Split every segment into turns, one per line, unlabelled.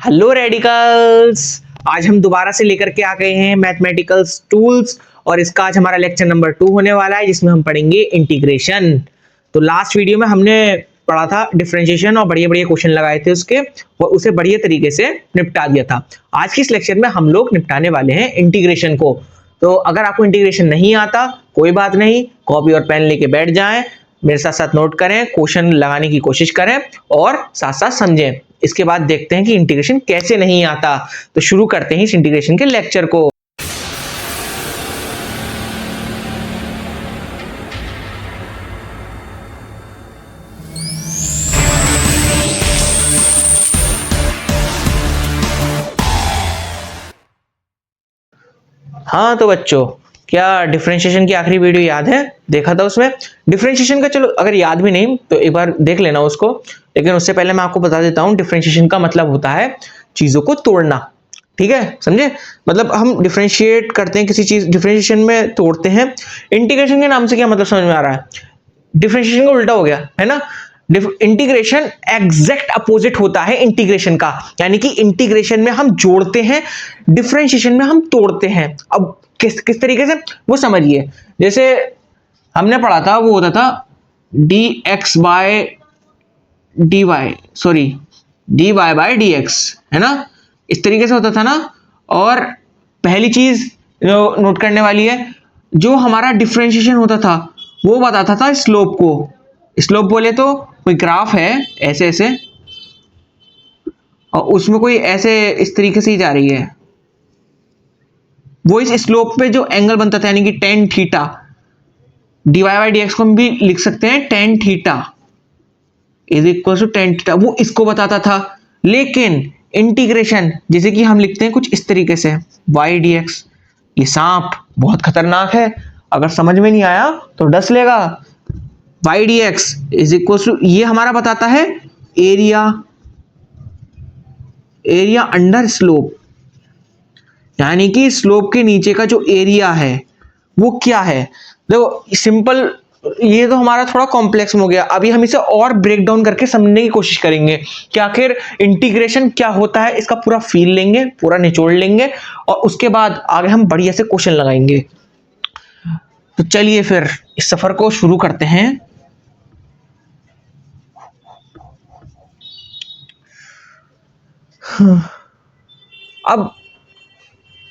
Hello radicals. आज हम दोबारा से लेकर के आ गए हैं मैथमेटिकल्स टूल्स और इसका आज हमारा लेक्चर नंबर 2 होने वाला है जिसमें हम पढ़ेंगे इंटीग्रेशन। तो लास्ट वीडियो में हमने पढ़ा था डिफरेंशिएशन और बढ़िया बढ़िया क्वेश्चन लगाए थे उसके और उसे बढ़िया तरीके से निपटा दिया था। आज की इस लेक्चर में हम लोग निपटाने वाले हैं इंटीग्रेशन को। तो अगर आपको इंटीग्रेशन नहीं आता कोई बात नहीं, कॉपी और पेन लेके बैठ जाएं, मेरे साथ साथ नोट करें, क्वेश्चन लगाने की कोशिश करें और साथ साथ समझें। इसके बाद देखते हैं कि इंटीग्रेशन कैसे नहीं आता। तो शुरू करते हैं इस इंटीग्रेशन के लेक्चर को। हाँ तो बच्चों, क्या डिफरेंशिएशन की आखिरी वीडियो याद है? देखा था उसमें डिफरेंशिएशन का। चलो अगर याद भी नहीं तो एक बार देख लेना उसको, लेकिन उससे पहले मैं आपको बता देता हूं डिफरेंशिएशन का मतलब होता है चीजों को तोड़ना। ठीक है, समझे? मतलब हम डिफरेंशिएट करते हैं किसी चीज, डिफरेंशिएशन में तोड़ते हैं। इंटीग्रेशन के नाम से क्या मतलब समझ में आ रहा है? डिफरेंशिएशन का उल्टा हो गया है ना। इंटीग्रेशन एग्जैक्ट अपोजिट होता है इंटीग्रेशन का, यानी कि इंटीग्रेशन में हम जोड़ते हैं, डिफरेंशिएशन में हम तोड़ते हैं। अब किस तरीके से वो समझिए। जैसे हमने पढ़ा था वो होता था d x by d y, sorry d y by d x, है ना? इस तरीके से होता था ना। और पहली चीज जो नोट करने वाली है, जो हमारा डिफरेंशिएशन होता था वो बताता था स्लोप को। स्लोप बोले तो कोई ग्राफ है ऐसे ऐसे और उसमें कोई ऐसे इस तरीके से ही जा रही है, वो इस स्लोप पे जो एंगल बनता था यानी कि tan theta, d y by d x को हम भी लिख सकते हैं tan theta is equal to tan theta, वो इसको बताता था। लेकिन इंटीग्रेशन जैसे कि हम लिखते हैं कुछ इस तरीके से वाई डी एक्स, ये सांप बहुत खतरनाक है, अगर समझ में नहीं आया तो डस लेगा। Y d x is equal to, ये हमारा बताता है एरिया, एरिया अंडर स्लोप, यानी कि स्लोप के नीचे का जो एरिया है वो क्या है। देखो सिंपल, ये तो हमारा थोड़ा कॉम्प्लेक्स हो गया। अभी हम इसे और ब्रेक डाउन करके समझने की कोशिश करेंगे कि आखिर इंटीग्रेशन क्या होता है, इसका पूरा फील लेंगे, पूरा निचोड़ लेंगे और उसके बाद आगे हम बढ़िया से क्वेश्चन लगाएंगे। तो चलिए फिर इस सफर को शुरू करते हैं। अब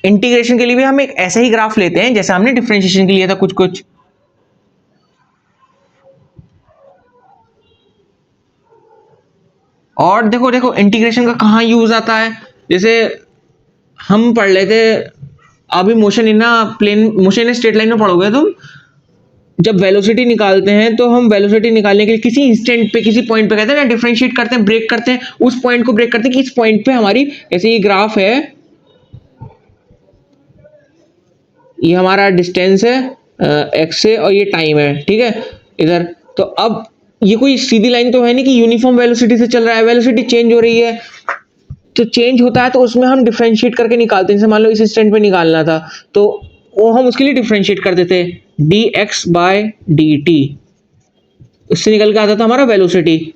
इंटीग्रेशन के लिए भी हम एक ऐसा ही ग्राफ लेते हैं जैसे हमने डिफरेंशिएशन के लिए था कुछ कुछ। और देखो देखो इंटीग्रेशन का कहाँ यूज आता है। जैसे हम पढ़ लेते अभी motion in plane, motion in straight line में पढ़ोगे तुम। जब वेलोसिटी निकालते हैं तो हम वेलोसिटी निकालने के लिए किसी इंस्टेंट पे, किसी पॉइंट पे कहते हैं ना, डिफरेंशिएट करते हैं, ब्रेक करते हैं, उस पॉइंट को ब्रेक करते हैं कि इस पॉइंट पे हमारी, जैसे ये ग्राफ है, ये हमारा डिस्टेंस है एक्स से और ये टाइम है, ठीक है इधर। तो अब ये कोई सीधी लाइन तो है नहीं कि यूनिफॉर्म वेलोसिटी से चल रहा है, वेलोसिटी चेंज हो रही है। तो चेंज होता है तो उसमें हम डिफरेंशिएट करके निकालते हैं। जैसे मान लो इस इंस्टेंट पे निकालना था तो वो हम उसके लिए डिफरेंशिएट कर देते d x by d t, इससे निकल के आता था हमारा वेलोसिटी।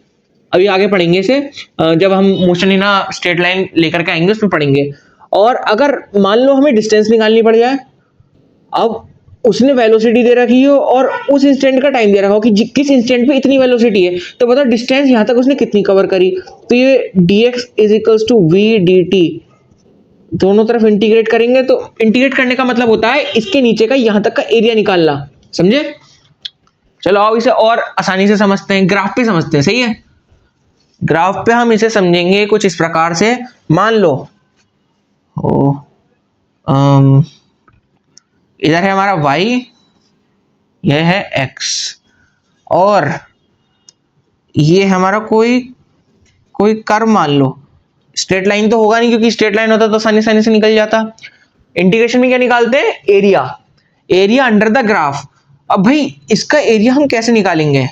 अभी आगे पढ़ेंगे इसे, जब हम मोशन इन स्ट्रेट लाइन लेकर के आएंगे उसमें पढ़ेंगे। और अगर मान लो हमें डिस्टेंस निकालनी पड़ जाए, अब उसने वेलोसिटी दे रखी हो और उस इंस्टेंट का टाइम दे रखा हो कि किस इंस्टेंट पे इतनी वेलोसिटी है, तो बताओ डिस्टेंस यहां तक उसने कितनी कवर करी। तो ये dx is equals to v dt, दोनों तरफ इंटीग्रेट करेंगे तो इंटीग्रेट करने का मतलब होता है इसके नीचे का यहां तक का एरिया निकालना, समझे? चलो आओ इसे और आसानी से समझते हैं, ग्राफ पे समझते हैं, सही है? ग्राफ पे हम इसे समझेंगे कुछ इस प्रकार से। मान लो इधर है हमारा y, यह है x, और ये हमारा कोई कर्व मान लो। स्ट्रेट लाइन तो होगा नहीं क्योंकि स्ट्रेट लाइन होता तो आसानी से निकल जाता। इंटीग्रेशन में क्या निकालते हैं? Area, area under the graph. अब भाई इसका एरिया हम कैसे निकालेंगे?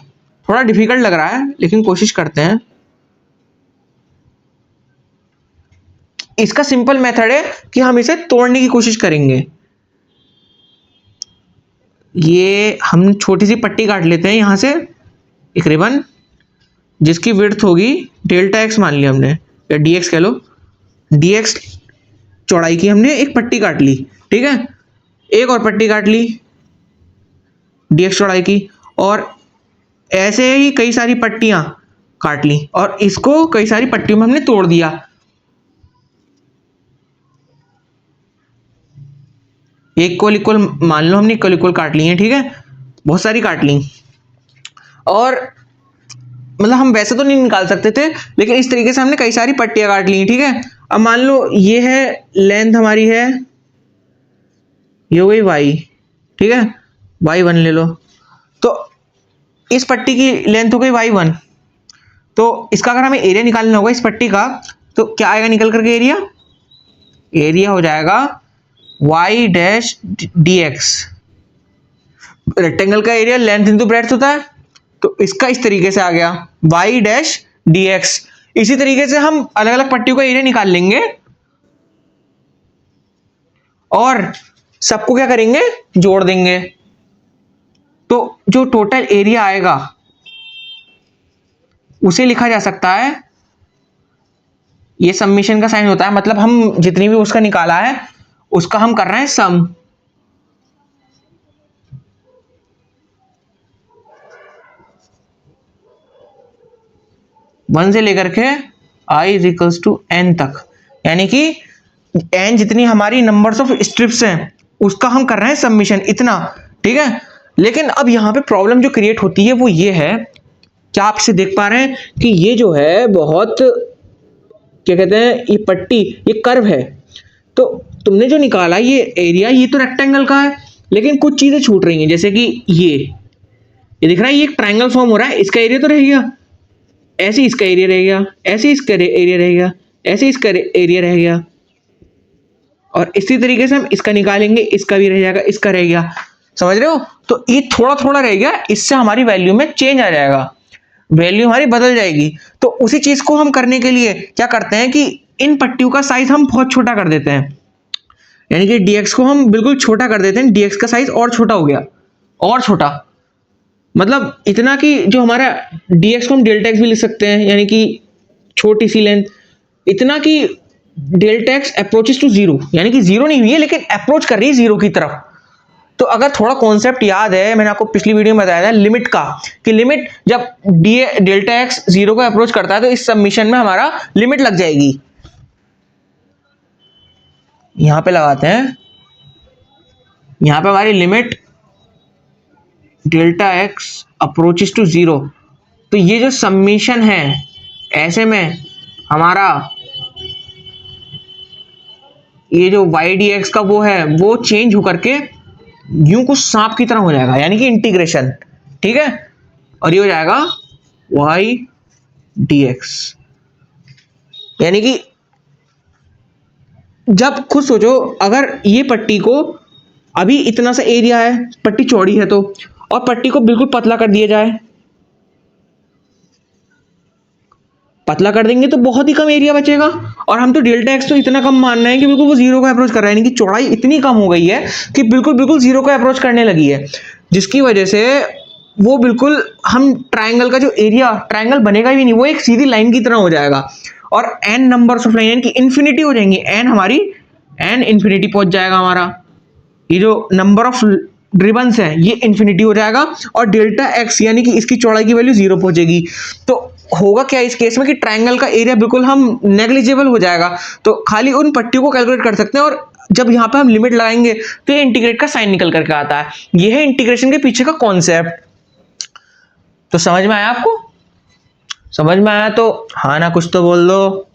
थोड़ा डिफिकल्ट लग रहा है लेकिन कोशिश करते हैं। इसका सिंपल मेथड है कि हम इसे तोड़ने की कोशिश करेंगे। ये हम छोटी सी पट्टी काट लेते हैं यहां से, एक रिबन जिसकी विड्थ होगी डेल्टा एक्स मान लिया हमने, या डी एक्स कह लो, dx चौड़ाई की हमने एक पट्टी काट ली, ठीक है, एक और पट्टी काट ली dx चौड़ाई की, और ऐसे ही कई सारी पट्टियां काट ली और इसको कई सारी पट्टियों में हमने तोड़ दिया। एक इक्वल इक्वल मान लो हमने इक्वल इक्वल काट ली है, ठीक है, बहुत सारी काट ली। और मतलब हम वैसे तो नहीं निकाल सकते थे, लेकिन इस तरीके से हमने कई सारी पट्टियां काट ली, ठीक है। अब मान लो ये है लेंथ हमारी है, ये हो गई y, ठीक है, y1 ले लो, तो इस पट्टी की लेंथ हो गई y1। तो इसका अगर हमें एरिया निकालना होगा इस पट्टी का, तो क्या आएगा निकल करके एरिया? एरिया हो जाएगा y डैश dx। रेक्टेंगल का एरिया लेंथ इंटू ब्रेड्थ होता है, तो इसका इस तरीके से आ गया y डैश dx। इसी तरीके से हम अलग अलग पट्टियों का एरिया निकाल लेंगे और सबको क्या करेंगे, जोड़ देंगे, तो जो टोटल एरिया आएगा उसे लिखा जा सकता है, ये समेशन का साइन होता है, मतलब हम जितनी भी उसका निकाला है उसका हम कर रहे हैं सम। वन से लेकर के i is equals to n तक, यानी कि n जितनी हमारी नंबर्स ऑफ स्ट्रिप्स हैं उसका हम कर रहे हैं सबमिशन इतना, ठीक है। लेकिन अब यहाँ पे प्रॉब्लम जो क्रिएट होती है वो ये है, क्या आप इसे देख पा रहे हैं कि ये जो है बहुत क्या कहते हैं, ये पट्टी, ये कर्व है, तो तुमने जो निकाला ये एरिया, ये तो रेक्टेंगल का है, लेकिन कुछ चीजें छूट रही हैं, जैसे कि ये दिख रहा है, ये एक ट्रायंगल फॉर्म हो रहा है, इसका एरिया तो रह गया, ऐसे इसका एरिया रह गया, ऐसे इसका एरिया रह गया, ऐसे इसका एरिया रह गया, और इसी तरीके से हम इसका निकालेंगे, इसका भी रह जाएगा, इसका रह गया, समझ रहे हो। तो ये थोड़ा थोड़ा रह गया, इससे हमारी वैल्यू में चेंज आ जाएगा, वैल्यू हमारी बदल जाएगी। तो उसी चीज को हम करने के लिए क्या करते हैं कि इन पट्टियों का साइज हम बहुत छोटा कर देते हैं, यानी कि dx को हम बिल्कुल छोटा कर देते हैं, dx का साइज और छोटा हो गया, और छोटा, मतलब इतना कि जो हमारा dx को हम डेल्टा x भी लिख सकते हैं, यानी कि छोटी सी लेंथ, इतना कि delta x approaches to zero, यानी कि जीरो नहीं हुई है लेकिन अप्रोच कर रही है जीरो की तरफ। तो अगर थोड़ा कॉन्सेप्ट याद है, मैंने आपको पिछली वीडियो में बताया था लिमिट का, कि लिमिट जब डेल्टा x जीरो को अप्रोच करता है तो इस सबमिशन में हमारा लिमिट लग जाएगी। यहां पे लगाते हैं, यहां पे हमारी limit delta x approaches to zero, तो ये जो सबमिशन है ऐसे में हमारा ये जो y dx का वो है वो चेंज होकर के यूं कुछ सांप की तरह हो जाएगा, यानी कि इंटीग्रेशन, ठीक है, और ये हो जाएगा y dx। यानी कि जब खुद सोचो, अगर ये पट्टी को अभी इतना सा एरिया है, पट्टी चौड़ी है तो, और पट्टी को बिल्कुल पतला कर दिया जाए, पतला कर देंगे तो बहुत ही कम एरिया बचेगा, और हम तो डेल्टा एक्स तो इतना कम मानना है कि बिल्कुल वो जीरो को अप्रोच कर रहा है, यानी कि चौड़ाई इतनी कम हो गई है कि बिल्कुल बिल्कुल जीरो को अप्रोच करने लगी है, जिसकी वजह से वो बिल्कुल हम ट्रायंगल का जो एरिया, ट्रायंगल बनेगा भी नहीं, वो एक सीधी लाइन की तरह हो जाएगा, और n नंबर्स ऑफ लाइन की इन्फिनिटी हो जाएंगी, n हमारी n इन्फिनिटी पहुंच जाएगा, हमारा ये जो नंबर ऑफ रिबन्स है ये इन्फिनिटी हो जाएगा, और डेल्टा एक्स यानी कि इसकी चौड़ाई की वैल्यू जीरो पहुंचेगी। तो होगा क्या इस केस में कि ट्रायंगल का एरिया बिल्कुल हम नेग्लिजिबल हो जाएगा, तो खाली उन पट्टियों को कैलकुलेट कर सकते हैं, और जब यहाँ पे हम लिमिट लगाएंगे तो ये इंटीग्रेट का साइन निकल करके आता है। ये है इंटीग्रेशन के पीछे का कॉन्सेप्ट। तो समझ में आया आपको? समझ में आया तो हाँ ना कुछ तो बोल दो।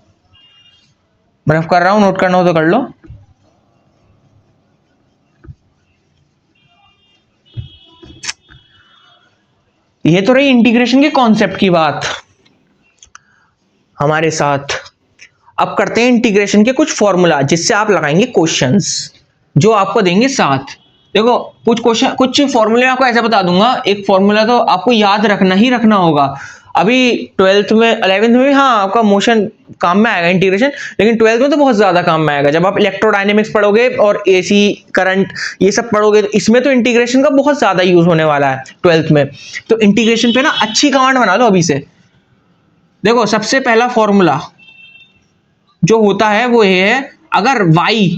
मैं कर रहा हूं, नोट करना हो तो कर लो। ये तो रही इंटीग्रेशन के कॉन्सेप्ट की बात हमारे साथ। अब करते हैं इंटीग्रेशन के कुछ फॉर्मूला जिससे आप लगाएंगे क्वेश्चंस जो आपको देंगे साथ। देखो कुछ क्वेश्चन, कुछ फॉर्मूले आपको ऐसे बता दूंगा, एक फॉर्मूला तो आपको याद रखना ही रखना होगा। अभी 12th में 11th में भी हाँ आपका मोशन काम में आएगा इंटीग्रेशन, लेकिन 12th में तो बहुत ज्यादा काम में आएगा। जब आप इलेक्ट्रोडायनेमिक्स पढ़ोगे और एसी करंट ये सब पढ़ोगे तो इसमें तो इंटीग्रेशन का बहुत ज्यादा यूज होने वाला है 12th में। तो इंटीग्रेशन पे ना अच्छी कमांड बना लो अभी से। देखो सबसे पहला फॉर्मूला जो होता है वो ये है, अगर y,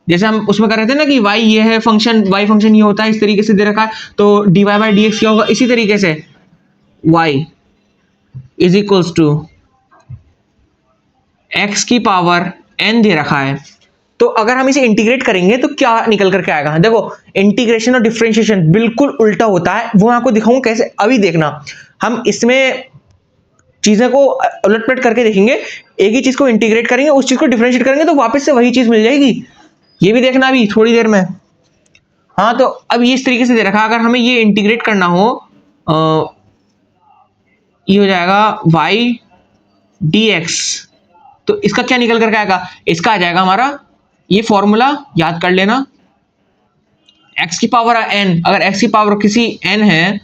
जैसे हम उसमें कर रहे थे ना कि y ये है फंक्शन, y फंक्शन ये होता है, इस तरीके से दे रखा है, तो dy बाई डी एक्स क्या होगा, इसी तरीके से y is equals to x की पावर n दे रखा है। तो अगर हम इसे इंटीग्रेट करेंगे तो क्या निकल करके आएगा, देखो इंटीग्रेशन और डिफरेंशिएशन बिल्कुल उल्टा होता है, वो मैं आपको दिखाऊंगा कैसे, अभी देखना। हम इसमें चीजें को उलटपलट करके देखेंगे, एक ही चीज को इंटीग्रेट करेंगे, उस चीज को डिफरेंशिएट करेंगे तो वापस से वही चीज मिल जाएगी, ये भी देखना अभी थोड़ी देर में। हाँ तो अब ये इस तरीके से दे रखा है, अगर हमें ये इंटीग्रेट करना हो, ये हो जाएगा y dx, तो इसका क्या निकल करके आएगा, इसका आ जाएगा हमारा ये फॉर्मूला याद कर लेना, x की पावर n, अगर x की पावर किसी n है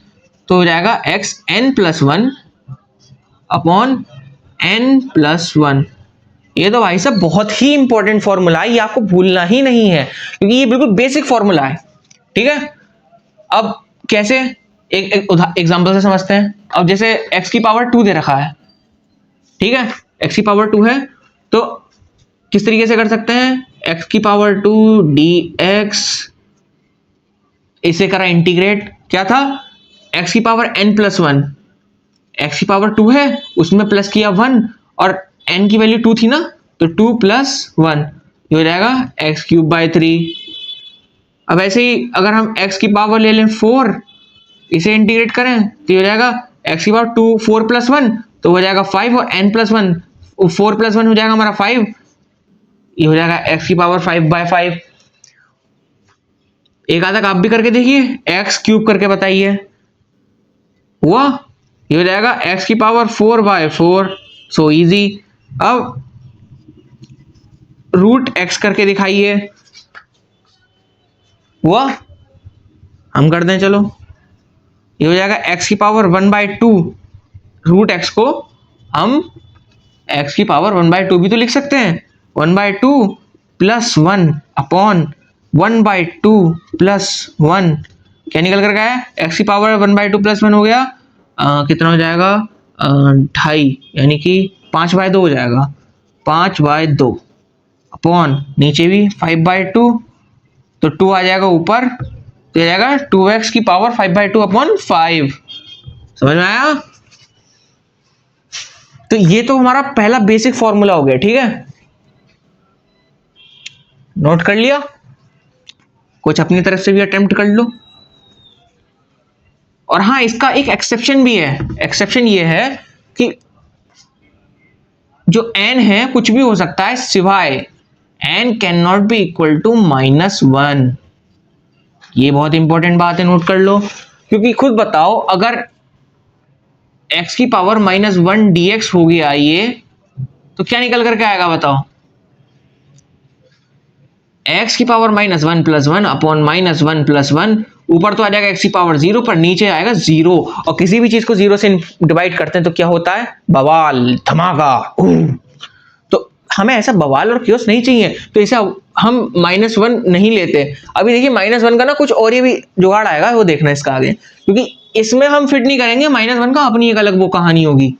तो हो जाएगा x n plus one upon n plus one. ये तो भाई साहब बहुत ही इंपॉर्टेंट फॉर्मूला है, ये आपको भूलना ही नहीं है, क्योंकि ये बिल्कुल बेसिक फॉर्मूला है, ठीक है। अब कैसे, एक एग्जांपल से समझते हैं। अब जैसे x की पावर 2 दे रखा है, ठीक है, x की पावर 2 है, तो किस तरीके से कर सकते हैं, x की पावर 2 dx, इसे करा इंटीग्रेट, क्या था, x की power n plus one, x की पावर 2 है उसमें प्लस किया 1 और n की वैल्यू 2 थी ना, तो 2 प्लस 1 ये हो जाएगा x क्यूब बाई 3। अब ऐसे ही अगर हम x की पावर ले लें 4, इसे इंटीग्रेट करें तो ये हो जाएगा x की पावर 2 4 प्लस 1 तो हो जाएगा 5 और n प्लस 1 4 प्लस 1 हो जाएगा हमारा 5, ये हो जाएगा x की पावर 5 बाय 5। एक आधा आप भी करके देखिए, x क्यूब करके बताइए, हुआ, ये हो जाएगा x की पावर 4 बाय 4, सो इजी। अब रूट x करके दिखाइए, हुआ, हम कर दें चलो, ये हो जाएगा x की पावर 1 बाय 2, रूट x को हम x की पावर 1 बाय 2 भी तो लिख सकते हैं, 1 by 2 plus 1 upon 1 by 2 plus 1, क्या निकल कर गया है, x की पावर 1 बाय 2 प्लस 1 हो गया, कितना हो जाएगा, 2.5, यानी कि 5 बाय 2 हो जाएगा, 5 बाय 2 अपॉन नीचे भी 5 बाय 2, तो 2 आ जाएगा ऊपर, तो जाएगा 2x की पावर 5 बाय 2 अपॉन 5, समझ में आया। तो ये तो हमारा पहला बेसिक फॉर्मूला हो गया, ठीक है, नोट कर लिया, कुछ अपनी तरफ से भी अटेम्प्ट कर लो। और हाँ इसका एक एक्सेप्शन भी है, एक्सेप्शन ये है कि जो n है कुछ भी हो सकता है सिवाय n can not be equal to -1, ये बहुत इंपॉर्टेंट बात है, नोट कर लो, क्योंकि खुद बताओ अगर x की पावर -1 dx हो गया ये, तो क्या निकल करके आएगा बताओ, x की पावर -1 प्लस 1 अपॉन -1 प्लस 1, ऊपर तो आ जाएगा x की पावर 0 पर नीचे आएगा 0, और किसी भी चीज को 0 से डिवाइड करते हैं तो क्या होता है, बवाल, धमाका। तो हमें ऐसा बवाल और क्योस नहीं चाहिए, तो इसे हम -1 नहीं लेते। अभी देखिए -1 का ना कुछ और ही भी जुगाड़ आएगा, वो देखना इसका आगे, क्योंकि इसमें हम फिट नहीं करेंगे, -1 का अपनी एक अलग वो कहानी होगी,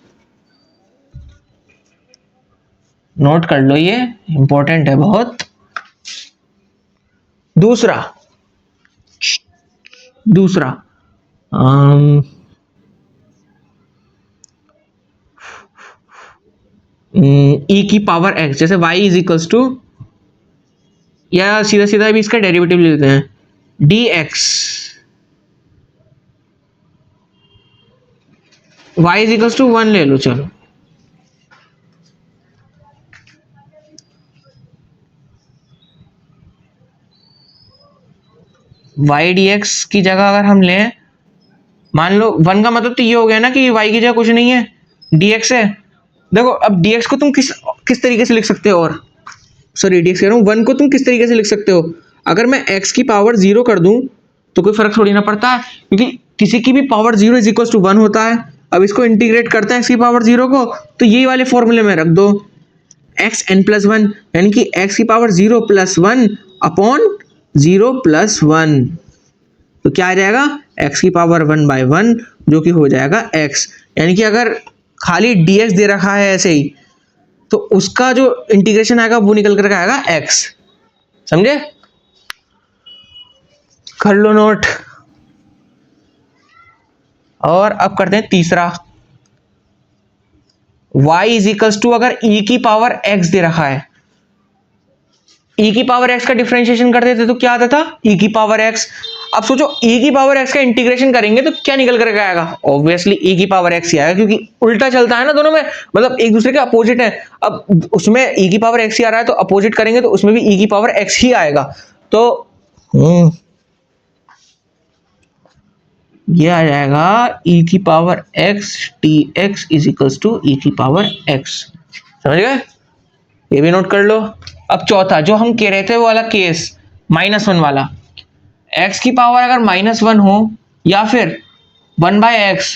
नोट कर लो, ये इंपॉर्टेंट है बहुत। दूसरा e की पावर x, जैसे y इज इक्वल्स टू, या सीधा सीधा भी इसका डेरिवेटिव ले लेते हैं, dx, y is equals to 1 ले लो, चलो y dx की जगह अगर हम लें, मान लो 1 का मतलब तो ये हो गया ना कि y की जगह कुछ नहीं है, dx है। देखो अब dx को तुम किस तरीके से लिख सकते हो, और सॉरी dx कह रहा हूँ, 1 को तुम किस तरीके से लिख सकते हो, अगर मैं x की पावर 0 कर दूं तो कोई फर्क थोड़ी ना पड़ता है, क्योंकि किसी की भी पावर 0 इज इक्वल टू 1 होता है। अब इसको इंटीग्रेट करते हैं x की पावर 0 को, तो यही वाले फॉर्मूले में रख दो, x n प्लस 1, यानी कि x की पावर 0 प्लस 1 अपॉन 0 प्लस 1, तो क्या आ जाएगा, x की पावर 1 बाय 1, जो कि हो जाएगा x, यानी कि अगर खाली dx दे रखा है ऐसे ही, तो उसका जो इंटीग्रेशन आएगा वो निकल करके आएगा x। समझे? कर लो नोट। और अब करते हैं तीसरा, y इज इक्वल्स टू, अगर e की पावर x दे रखा है, e की पावर x का डिफरेंशिएशन करते थे तो क्या आता था, e की पावर x। अब सोचो e की पावर x का इंटीग्रेशन करेंगे तो क्या निकल करके आएगा, ऑब्वियसली e की पावर x ही आएगा, क्योंकि उल्टा चलता है ना दोनों में, मतलब एक दूसरे के अपोजिट है। अब उसमें e की पावर x ही आ रहा है तो अपोजिट करेंगे तो उसमें भी e की पावर x ही आएगा। तो ये आ जाएगा e की power x dx is equals to e की पावर x। समझ गए? ये भी नोट कर लो। अब चौथा जो हम कह रहे थे वो वाला केस, -1 वाला, x की पावर अगर -1 हो या फिर 1/x,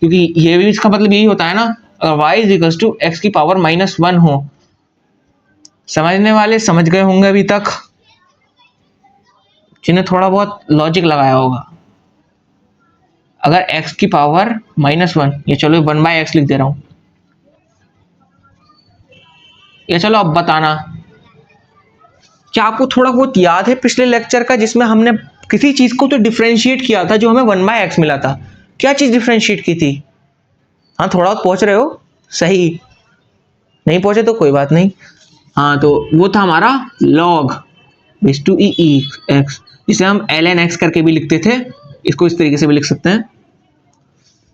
क्योंकि ये भी इसका मतलब यही होता है ना, अगर y is equals to x की पावर -1 हो। समझने वाले समझ गए होंगे अभी तक, जिन्हें थोड़ा बहुत लॉजिक लगाया होगा। अगर x की पावर -1, ये चलो 1/x लिख दे रहा हूं, ये चलो अब बताना, क्या आपको थोड़ा बहुत याद है पिछले लेक्चर का जिसमें हमने किसी चीज को तो डिफरेंशिएट किया था जो हमें 1/x मिला था? क्या चीज डिफरेंशिएट की थी? हाँ थोड़ा बहुत पहुंच रहे हो, सही। नहीं पहुंचे तो कोई बात नहीं। हाँ तो वो था हमारा log base to e x, जिसे हम ln x करके भी लिखते थे, इसको इस तरीके से भी लिख सकते हैं।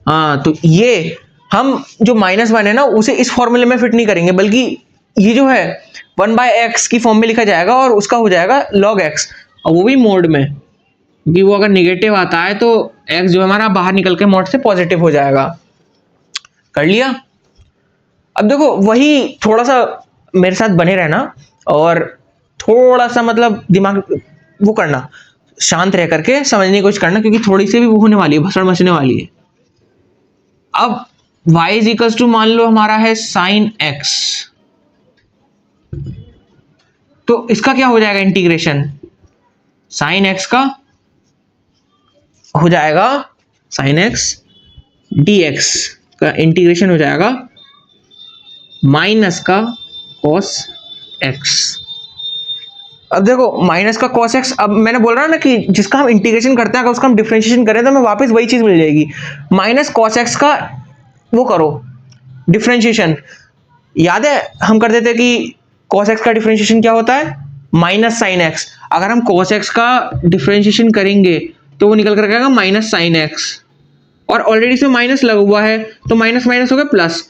हाँ तो ये हम जो -1 है ना उसे इस फॉर्मूले में फिट नहीं करेंगे, बल्कि ये जो है 1/x की फॉर्म में लिखा जाएगा और उसका हो जाएगा log x, और वो भी मोड में, क्योंकि वो अगर निगेटिव आता है तो x जो हमारा बाहर निकल के मोड से पॉजिटिव हो जाएगा। कर लिया? अब देखो वही थोड़ा सा मेरे साथ बने रहना और थोड़ा सा मतलब दिमाग वो करना, शांत रह करके समझने की कोशिश करना, क्योंकि थोड़ी सी भी वो होने वाली है, भसड़ मचने वाली है। अब y इज इक्वल्स टू मान लो हमारा है sin x, तो इसका क्या हो जाएगा इंटीग्रेशन, sin x का हो जाएगा sin x dx का इंटीग्रेशन हो जाएगा माइनस का cos x। अब देखो माइनस का cos x, अब मैंने बोल रहा ना कि जिसका हम इंटीग्रेशन करते हैं अगर उसका हम डिफरेंशिएशन करें तो हमें वापस वही चीज मिल जाएगी। माइनस cos x का वो करो डिफरेंशिएशन, याद है हम करते थे कि cos x का डिफरेंशिएशन क्या होता है, माइनस साइन x। अगर हम cos x का डिफरेंशिएशन करेंगे तो वो निकल कर आएगा माइनस साइन x, और ऑलरेडी इसमें माइनस लगा हुआ है तो माइनस माइनस हो गया प्लस,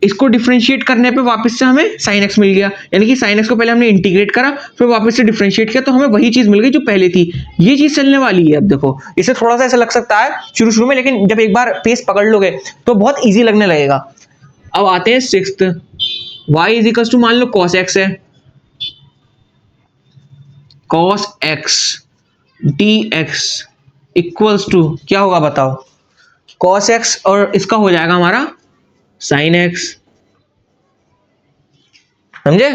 इसको डिफरेंशिएट करने पे वापस से हमें sin x मिल गया, यानी कि sin x को पहले हमने इंटीग्रेट करा फिर वापस से डिफरेंशिएट किया तो हमें वही चीज मिल गई जो पहले थी। ये चीज चलने वाली है। अब देखो इसे थोड़ा सा ऐसा लग सकता है शुरू शुरू में, लेकिन जब एक बार पेस पकड़ लोगे तो बहुत ईजी लगने लगेगा। अब आते हैं sixth, y is equals to मान लो cos x है, cos x dx equals to क्या होगा बताओ, cos x और इसका हो जाएगा हमारा sin x। समझे?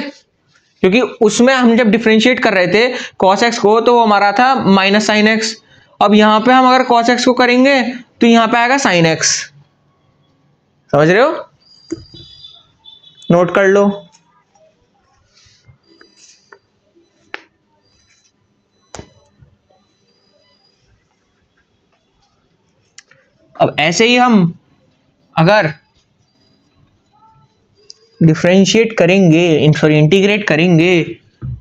क्योंकि उसमें हम जब डिफरेंशिएट कर रहे थे cos x को तो वो हमारा था माइनस साइन x, अब यहां पे हम अगर cos x को करेंगे तो यहां पे आएगा sin x। समझ रहे हो? नोट कर लो। अब ऐसे ही हम अगर डिफरेंशिएट करेंगे, सॉरी इंटीग्रेट करेंगे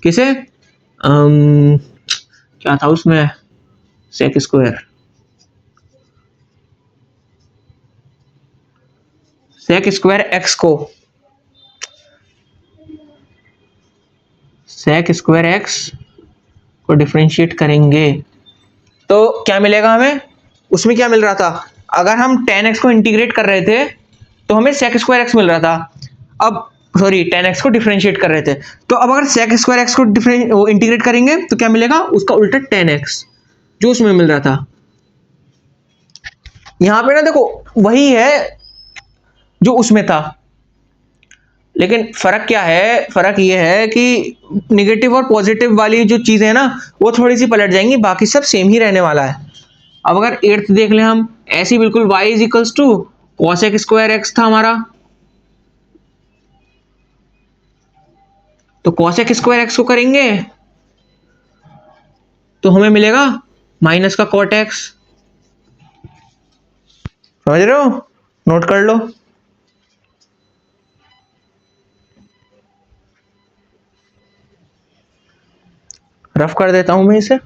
किसे, क्या था उसमें, sec square, sec square x को, सेक स्क्वायर एक्स को डिफरेंशिएट करेंगे तो क्या मिलेगा हमें, उसमें क्या मिल रहा था, अगर हम tan x को इंटीग्रेट कर रहे थे तो हमें sec स्क्वायर x मिल रहा था। अब सॉरी tan x को डिफरेंशिएट कर रहे थे, तो अब अगर sec स्क्वायर x को इंटीग्रेट करेंगे तो क्या मिलेगा, उसका उल्टा tan x जो उसमें मिल रहा था। यहां पे ना देखो वही है जो उसमें था, लेकिन फर्क क्या है, फर्क ये है कि निगेटिव और पॉजिटिव वाली जो चीजें है ना वो थोड़ी सी पलट जाएंगी, बाकी सब सेम ही रहने वाला है। अब अगर एट्थ देख लें हम, ऐसी बिल्कुल y is equals to cos x square x था हमारा, तो cosec स्क्वायर एक्स को करेंगे तो हमें मिलेगा माइनस का cot x। समझ रहे हो? नोट कर लो। रफ कर देता हूं मैं इसे।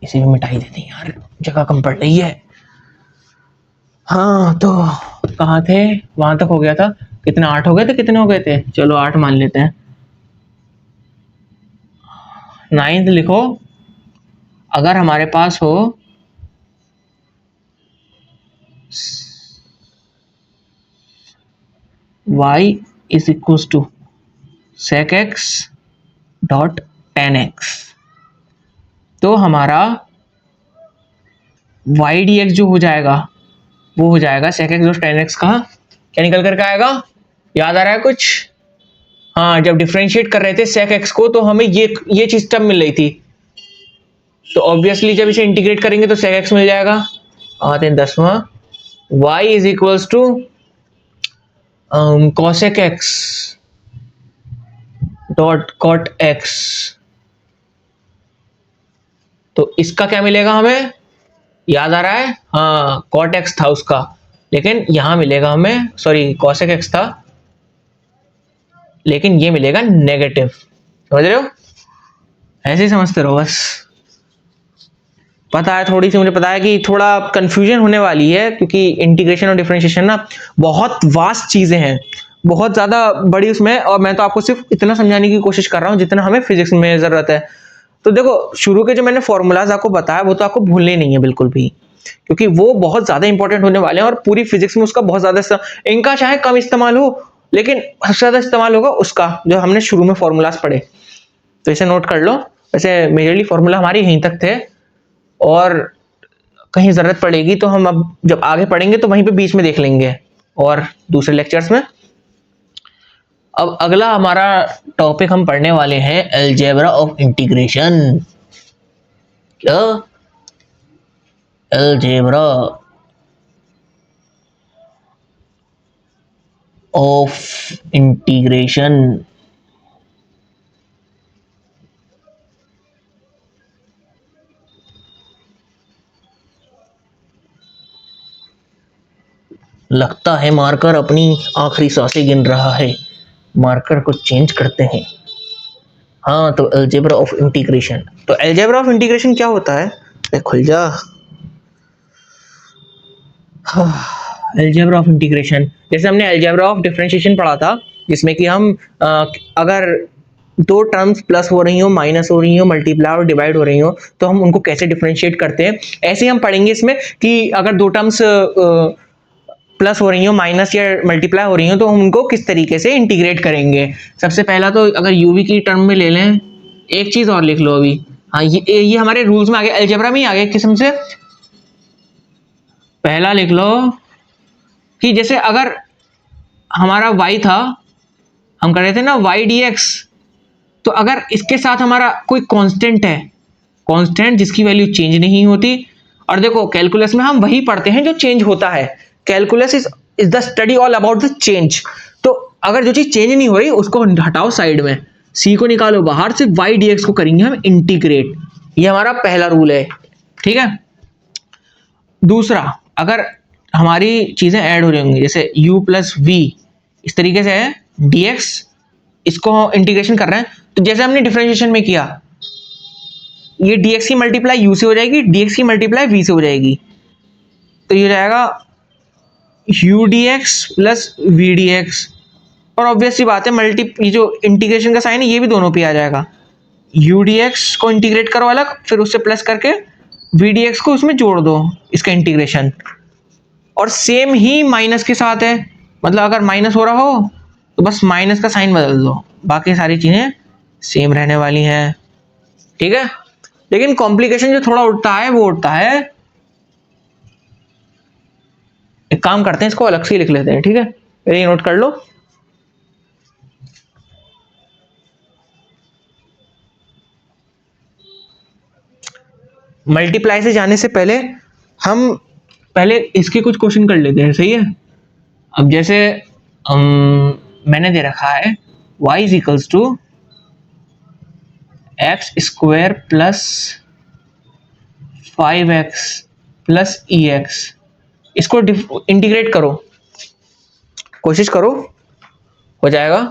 इसे भी मिटाई देते हैं यार, जगह कम पड़ रही है। हाँ तो कहाँ थे? वहां तक हो गया था। कितने 8 हो गए थे? कितने हो गए थे? चलो 8 मान लेते हैं। 9th लिखो। अगर हमारे पास हो y is equal to sec x dot tan x, तो हमारा y dx जो हो जाएगा वो हो जाएगा sec x dot tan x का। क्या निकल करके आएगा? याद आ रहा है कुछ? हाँ, जब डिफरेंशिएट कर रहे थे sec x को तो हमें ये चीज तब मिल रही थी, तो ऑब्वियसली जब इसे इंटीग्रेट करेंगे तो sec x मिल जाएगा। आते हैं 10वां, y is equals to cosec x dot cot x, तो इसका क्या मिलेगा हमें? याद आ रहा है? हाँ, cot x था उसका, लेकिन यहां मिलेगा हमें, सॉरी cosec x था, लेकिन ये मिलेगा नेगेटिव। समझ रहे हो? ऐसे ही समझते रहो बस। पता है, थोड़ी सी मुझे पता है कि थोड़ा कंफ्यूजन होने वाली है, क्योंकि इंटीग्रेशन और डिफरेंशिएशन ना बहुत वास्ट चीजें हैं, बहुत ज्यादा बड़ी उसमें, और मैं तो आपको सिर्फ इतना समझाने की कोशिश कर रहा हूँ जितना हमें फिजिक्स में जरूरत है। तो देखो, शुरू के जो मैंने फॉर्मूलाज आपको बताया वो तो आपको भूलने नहीं है बिल्कुल भी, क्योंकि वो बहुत ज्यादा इंपॉर्टेंट होने वाले हैं और पूरी फिजिक्स में उसका बहुत ज्यादा इनका चाहे कम इस्तेमाल हो, लेकिन सबसे ज्यादा इस्तेमाल होगा उसका, जो हमने शुरू में फॉर्मूलाज पढ़े। तो इसे नोट कर लो। वैसे मेजरली फॉर्मूला हमारे यहीं तक थे, और कहीं जरूरत पड़ेगी तो हम अब जब आगे पढ़ेंगे तो वहीं पे बीच में देख लेंगे और दूसरे लेक्चर्स में। अब अगला हमारा टॉपिक हम पढ़ने वाले हैं अलजेब्रा ऑफ इंटीग्रेशन। क्या? Algebra of integration. लगता है मार्कर अपनी आखिरी सांसें गिन रहा है, मार्कर को चेंज करते हैं। हाँ, तो अलजेब्रा ऑफ इंटीग्रेशन, तो अलजेब्रा ऑफ इंटीग्रेशन क्या होता है? खुल जा। अलजेब्रा ऑफ इंटीग्रेशन, जैसे हमने अलजेब्रा ऑफ डिफरेंशिएशन पढ़ा था, जिसमें कि हम अगर दो टर्म्स प्लस हो रही हो, माइनस हो रही हो, मल्टीप्लाई और डिवाइड हो रही हो, तो हम उनको कैसे डिफरेंशिएट करते हैं। ऐसे हम पढ़ेंगे इसमें कि अगर दो टर्म्स प्लस हो रही हो, माइनस या मल्टीप्लाई हो रही हो, तो हम उनको किस तरीके से इंटीग्रेट करेंगे। सबसे पहला तो अगर यूवी की टर्म में ले लें, एक चीज और लिख लो अभी। हाँ, ये हमारे रूल्स में आ गया, अलजेब्रा में ही आ गया एक किस्म से। पहला लिख लो कि जैसे अगर हमारा y था, हम कर रहे थे ना y dx, तो अगर इसके साथ हमारा कोई कांस्टेंट है, कांस्टेंट जिसकी वैल्यू चेंज नहीं होती, और देखो कैलकुलस में हम वही पढ़ते हैं जो चेंज होता है। Calculus is the study all about the change. तो अगर जो चीज चेंज नहीं हो रही उसको हटाओ साइड में, c को निकालो बाहर, से y dx को करेंगे हम इंटीग्रेट। ये हमारा पहला रूल है, ठीक है। दूसरा, अगर हमारी चीजें ऐड हो रही होंगी, जैसे u प्लस वी इस तरीके से है dx, इसको इंटीग्रेशन कर रहे हैं, तो जैसे हमने डिफरेंशिएशन में किया, ये dx की मल्टीप्लाई u से हो जाएगी, dx की मल्टीप्लाई v से हो जाएगी, तो ये हो जाएगा u dx plus v dx। और ऑब्वियस सी बात है, ये जो इंटीग्रेशन का साइन है ये भी दोनों पे आ जाएगा। u dx को इंटीग्रेट करो अलग, फिर उससे प्लस करके v dx को उसमें जोड़ दो, इसका इंटीग्रेशन। और सेम ही माइनस के साथ है, मतलब अगर माइनस हो रहा हो तो बस माइनस का साइन बदल दो, बाकी सारी चीजें सेम रहने वाली हैं, ठीक है। लेकिन कॉम्प्लिकेशन जो थोड़ा उठता है वो उठता है, एक काम करते हैं इसको अलग से लिख लेते हैं, ठीक है। ये नोट कर लो। मल्टीप्लाई से जाने से पहले हम पहले इसके कुछ क्वेश्चन कर लेते हैं, सही है। अब जैसे मैंने दे रखा है y is equals to x square plus 5x plus EX। इसको इंटीग्रेट करो, कोशिश करो, हो जाएगा।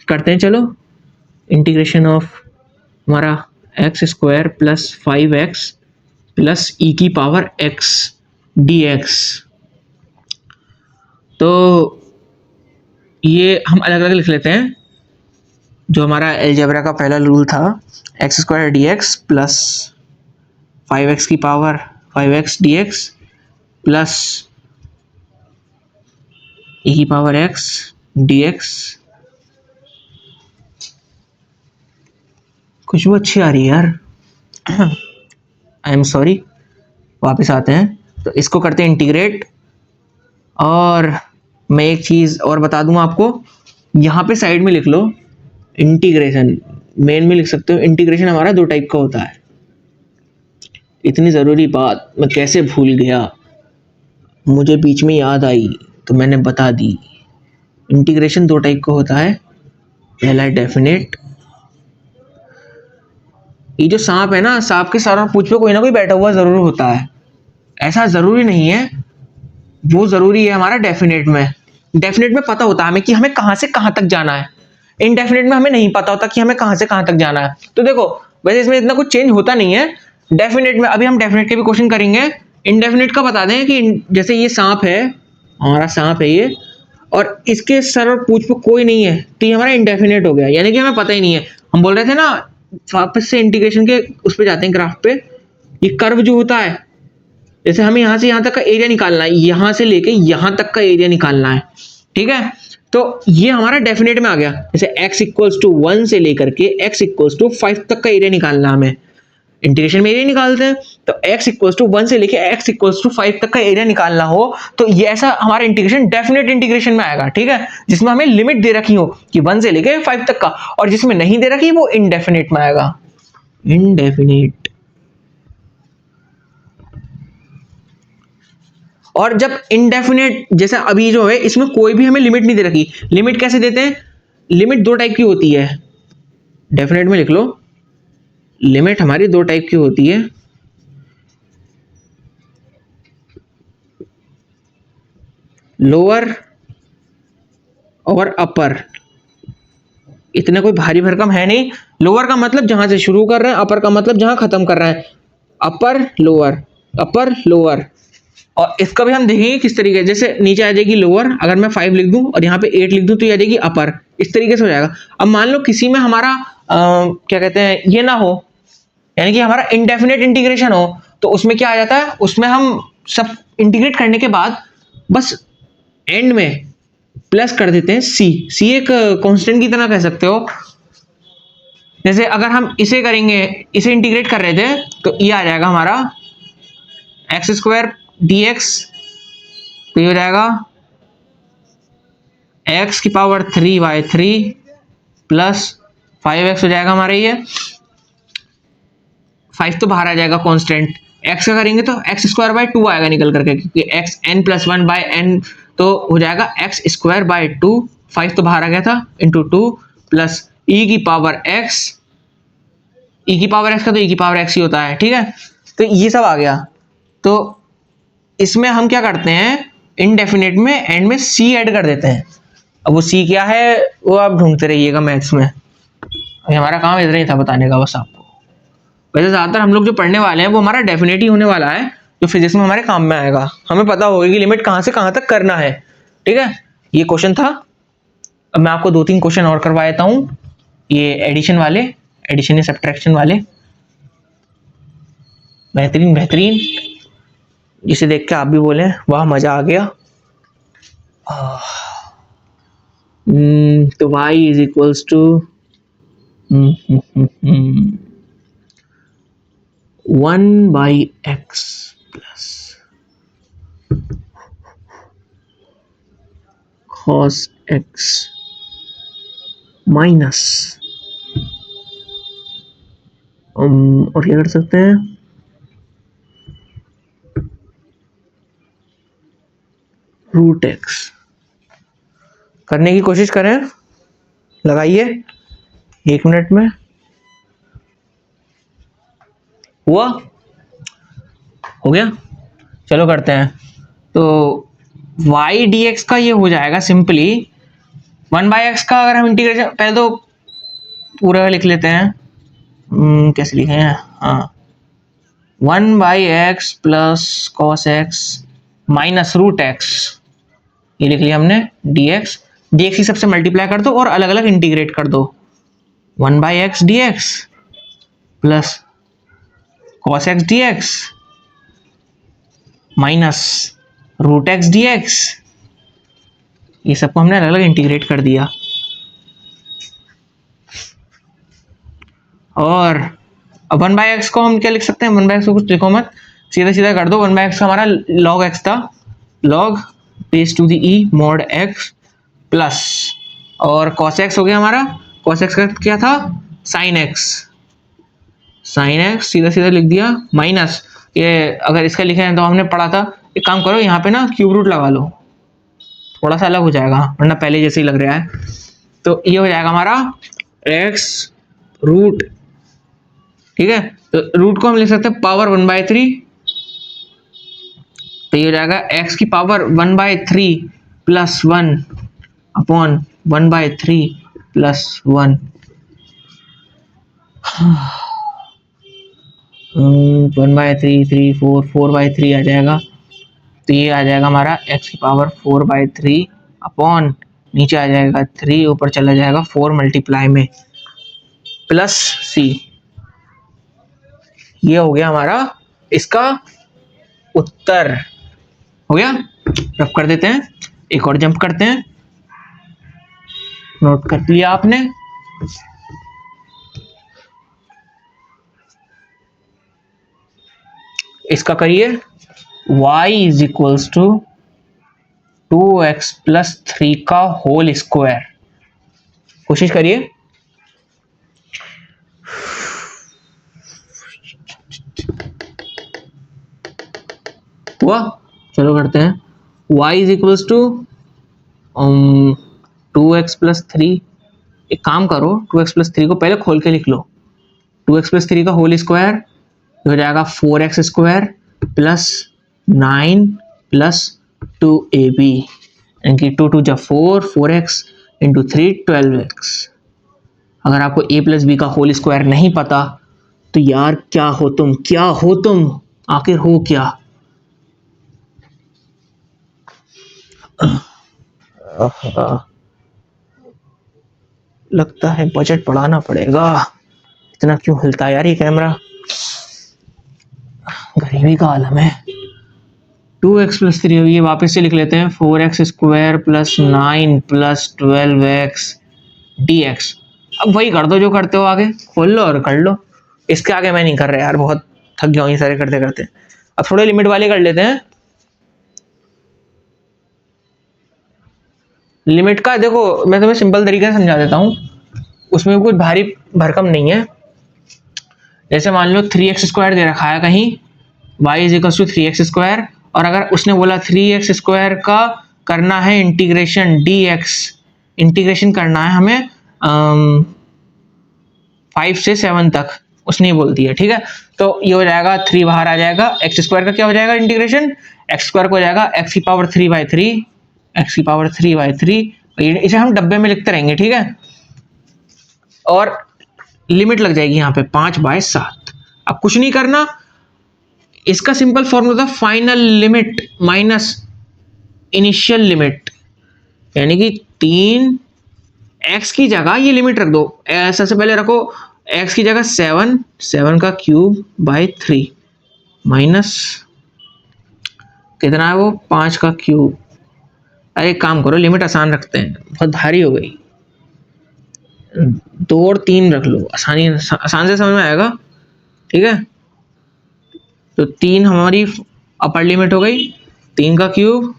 करते हैं, चलो। इंटीग्रेशन ऑफ हमारा x square plus 5x plus e की पावर x dx। तो ये हम अलग अलग लिख लेते हैं। जो हमारा अलजेब्रा का पहला रूल था, x square D x plus 5x की power 5x dx plus e की पावर x dx। खुशबू अच्छी आ रही है यार। आई एम सॉरी, वापस आते हैं। तो इसको करते हैं इंटीग्रेट। और मैं एक चीज़ और बता दूं आपको, यहाँ पे साइड में लिख लो इंटीग्रेशन, मेन में लिख सकते हो। इंटीग्रेशन हमारा दो टाइप का होता है। इतनी ज़रूरी बात मैं कैसे भूल गया, मुझे बीच में याद आई तो मैंने बता दी। इंटीग्रेशन दो टाइप का होता है। पहला है डेफिनेट। ये जो सांप है ना, सांप के सर और पूंछ पे कोई ना कोई बैठा हुआ ज़रूर होता है, ऐसा ज़रूरी नहीं है। वो ज़रूरी है हमारा डेफिनेट में। डेफिनेट में पता होता है हमें कि हमें कहाँ से कहाँ तक जाना है। इनडेफिनेट में हमें नहीं पता होता कि हमें कहाँ से कहाँ तक जाना है। तो देखो, वैसे इसमें इतना कुछ चेंज होता नहीं है। डेफिनेट में अभी हम डेफिनेट के भी क्वेश्चन करेंगे। इनडेफिनेट का बता दें कि जैसे ये सांप है, हमारा सांप है ये, और इसके सर और पूंछ पे कोई नहीं है, तो ये हमारा इंडेफिनेट हो गया, यानी कि हमें पता ही नहीं है। हम बोल रहे थे ना, वापस से इंटीग्रेशन के उस पर जाते हैं, ग्राफ पे। ये कर्व जो होता है, जैसे हमें यहाँ से यहाँ तक का एरिया निकालना है, यहाँ से लेके यहाँ तक का एरिया निकालना है, ठीक है। तो ये हमारा डेफिनेट में आ गया। जैसे x इक्वल्स टू 1 से लेकर के x इक्वल्स टू 5 तक का एरिया निकालना हमें, इंटीग्रेशन में एरिया निकालते हैं। तो x इक्वल्स टू 1 से लेके x इक्वल्स टू 5 तक का एरिया निकालना हो, तो ये ऐसा हमारा इंटीग्रेशन डेफिनेट इंटीग्रेशन में आएगा, ठीक है। जिसमें हमें लिमिट दे रखी हो कि 1 से लेके 5 तक का, और जिसमें नहीं दे रखी वो इनडेफिनेट में आएगा, इनडेफिनेट। और जब इनडेफिनेट, जैसे अभी जो है, इसमें कोई भी हमें लिमिट नहीं दे रखी। लिमिट कैसे देते हैं? लिमिट दो टाइप की होती है, डेफिनेट में लिख लो। लिमिट हमारी दो टाइप की होती है। लोअर और अपर। इतना कोई भारी भरकम है नहीं। लोअर का मतलब जहां से शुरू कर रहे हैं, अपर का मतलब जहां खत्म कर रहे हैं। Upper lower, upper lower. और इसका भी हम देखेंगे किस तरीके, जैसे नीचे आ जाएगी लोअर, अगर मैं 5 लिख दूं और यहाँ पे 8 लिख दूं तो ये आ जाएगी अपर। इस तरीके से हो जाएगा। अब मान लो किसी में हमारा क्या कहते हैं, ये ना हो, यानी कि हमारा इंडेफिनेट इंटीग्रेशन हो, तो उसमें क्या आ जाता है, उसमें हम सब इंटीग्रेट करने के बाद बस एंड में प्लस कर देते हैं सी। सी एक कांस्टेंट की तरह कह सकते हो। जैसे अगर हम इसे करेंगे, इसे इंटीग्रेट कर रहे थे, तो ये आ जाएगा हमारा एक्स स्क्वायर डी एक्स, तो ये हो जाएगा एक्स की पावर 3/3 प्लस 5x हो जाएगा हमारा। ये 5 तो बाहर आ जाएगा कांस्टेंट। x का करेंगे तो एक्स स्क्वायर बाय 2 आएगा निकल करके, क्योंकि x n plus 1 by n, तो हो जाएगा एक्स स्क्वायर बाय 2। 5 तो बाहर आ गया था, इंटू 2 प्लस ई की पावर x। ई की पावर x का तो ई की पावर x ही होता है, ठीक है। तो ये सब आ गया। तो इसमें हम क्या करते हैं, इनडेफिनेट में एंड में सी ऐड कर देते हैं। अब वो सी क्या है वो आप ढूंढते रहिएगा मैथ्स में, हमारा काम इतना ही था बताने का बस आपको। वैसे ज़्यादातर हम लोग जो पढ़ने वाले हैं वो हमारा डेफिनेट ही होने वाला है, जो फिजिक्स में हमारे काम में आएगा। हमें पता होगा कि लिमिट कहाँ से कहाँ तक करना है, ठीक है। ये क्वेश्चन था। अब मैं आपको 2-3 क्वेश्चन और करवा देता हूँ, ये एडिशन वाले, एडिशन या सब्ट्रैक्शन वाले। बेहतरीन बेहतरीन, जिसे देख के आप भी बोले वाह मजा आ गया। तो y is equals to 1/x plus cos x minus और क्या कर सकते हैं, रूट एक्स करने की कोशिश करें, लगाइए 1 मिनट में। हुआ, हो गया, चलो करते हैं। तो y dx का ये हो जाएगा सिंपली 1/x का, अगर हम इंटीग्रेशन पहले तो पूरा लिख लेते हैं, कैसे लिखे हैं, हाँ 1/x plus cos x minus root x, ये लिख लिया हमने, dx dx की सबसे मल्टीप्लाई कर दो और अलग अलग इंटीग्रेट कर दो, 1/x dx plus cos x dx minus root x dx, ये सबको हमने अलग अलग इंटीग्रेट कर दिया। और अब 1/x को हम क्या लिख सकते हैं, 1/x को कुछ लिखो मत, सीधा सीधा कर दो। 1/x का हमारा log x था, log base to the e mod x plus, और cos x हो गया हमारा, cos x का क्या था, sin x, sin x सीधा सीधा लिख दिया, माइनस ये अगर इसका लिखे हैं तो हमने पढ़ा था, एक काम करो यहाँ पे ना क्यूब रूट लगा लो, थोड़ा सा अलग हो जाएगा वरना पहले जैसे ही लग रहा है। तो ये हो जाएगा हमारा x रूट, ठीक है, तो रूट को हम लिख सकते हैं पावर 1/3, तो ये हो जाएगा x की पावर 1/3 प्लस 1 अपॉन 1/3 प्लस 1, 1/3 3 4 4/3 आ जाएगा, तो ये आ जाएगा हमारा x की पावर 4/3 अपॉन नीचे आ जाएगा 3, ऊपर चला जाएगा 4 मल्टीप्लाई में प्लस c, ये हो गया हमारा इसका उत्तर, हो गया। रफ कर देते हैं, एक और जंप करते हैं, नोट कर लिया आपने, इसका करिए y is equals to 2x plus 3 का होल स्क्वायर, कोशिश करिए, हुआ, चलो करते हैं। y is equals to 2x plus 3, एक काम करो 2x प्लस 3 को पहले खोल के लिख लो, 2x प्लस 3 का होल स्क्वायर हो जाएगा 4x square plus 9 plus 2ab, यानी 2 2 जा 4 4x इंटू 3 12x। अगर आपको a प्लस बी का होल स्क्वायर नहीं पता तो यार क्या हो तुम, क्या हो तुम, आखिर हो क्या। लगता है बजट बढ़ाना पड़ेगा, इतना क्यों हिलता है यार ये कैमरा, गरीबी का आलम है। 2x प्लस 3, ये वापस से लिख लेते हैं, 4x square plus 9 plus 12x dx। अब वही कर दो जो करते हो, आगे खोल लो और कर लो, इसके आगे मैं नहीं कर रहा यार, बहुत थक गया हूँ ये सारे करते करते। अब थोड़े लिमिट वाले कर लेते हैं। लिमिट का देखो मैं तुम्हें सिंपल तरीके से समझा देता हूँ, उसमें कुछ भारी भरकम नहीं है। जैसे मान लो 3x स्क्वायर दे रखा है कहीं, y is equal to 3x square, और अगर उसने बोला 3x स्क्वायर का करना है इंटीग्रेशन dx, इंटीग्रेशन करना है हमें 5 से 7 तक, उसने बोल दिया, ठीक है। तो ये हो जाएगा 3 बाहर आ जाएगा, एक्स स्क्वायर का क्या हो जाएगा इंटीग्रेशन, एक्स स्क्वायर को हो जाएगा x की पावर 3/3, x की पावर 3/3, इसे हम डब्बे में लिखते रहेंगे, ठीक है। और लिमिट लग जाएगी यहाँ पे 5/7। अब कुछ नहीं करना, इसका सिंपल फॉर्मूला था final limit minus initial limit, यानी कि 3x की जगह ये लिमिट रख दो, सबसे पहले रखो x की जगह 7 का क्यूब बाई 3 माइनस कितना है वो 5 का क्यूब। अरे एक काम करो, लिमिट आसान रखते हैं, बहुत भारी हो गई, 2 और 3 रख लो, आसान से समझ में आएगा, ठीक है। तो 3 हमारी अपर लिमिट हो गई, 3 का क्यूब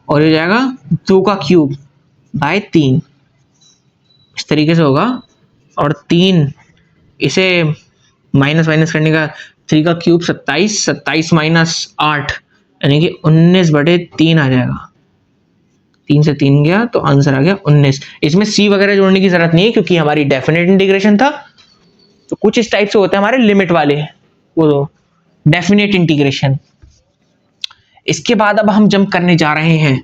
और ये जाएगा 2 का क्यूब बाय 3, इस तरीके से होगा। और 3 इसे माइनस माइनस करने का 3 का क्यूब 27, 27 माइनस 8 यानी कि 19/3 आ जाएगा। 3 से 3 गया तो आंसर आ गया 19। इसमें सी वगैरह जोड़ने की जरूरत नहीं है क्योंकि हमारी डेफिनेट इंटीग्रेशन था। तो कुछ इस टाइप से होते हैं हमारे लिमिट वाले, वो डेफिनेट इंटीग्रेशन। इसके बाद अब हम जंप करने जा रहे हैं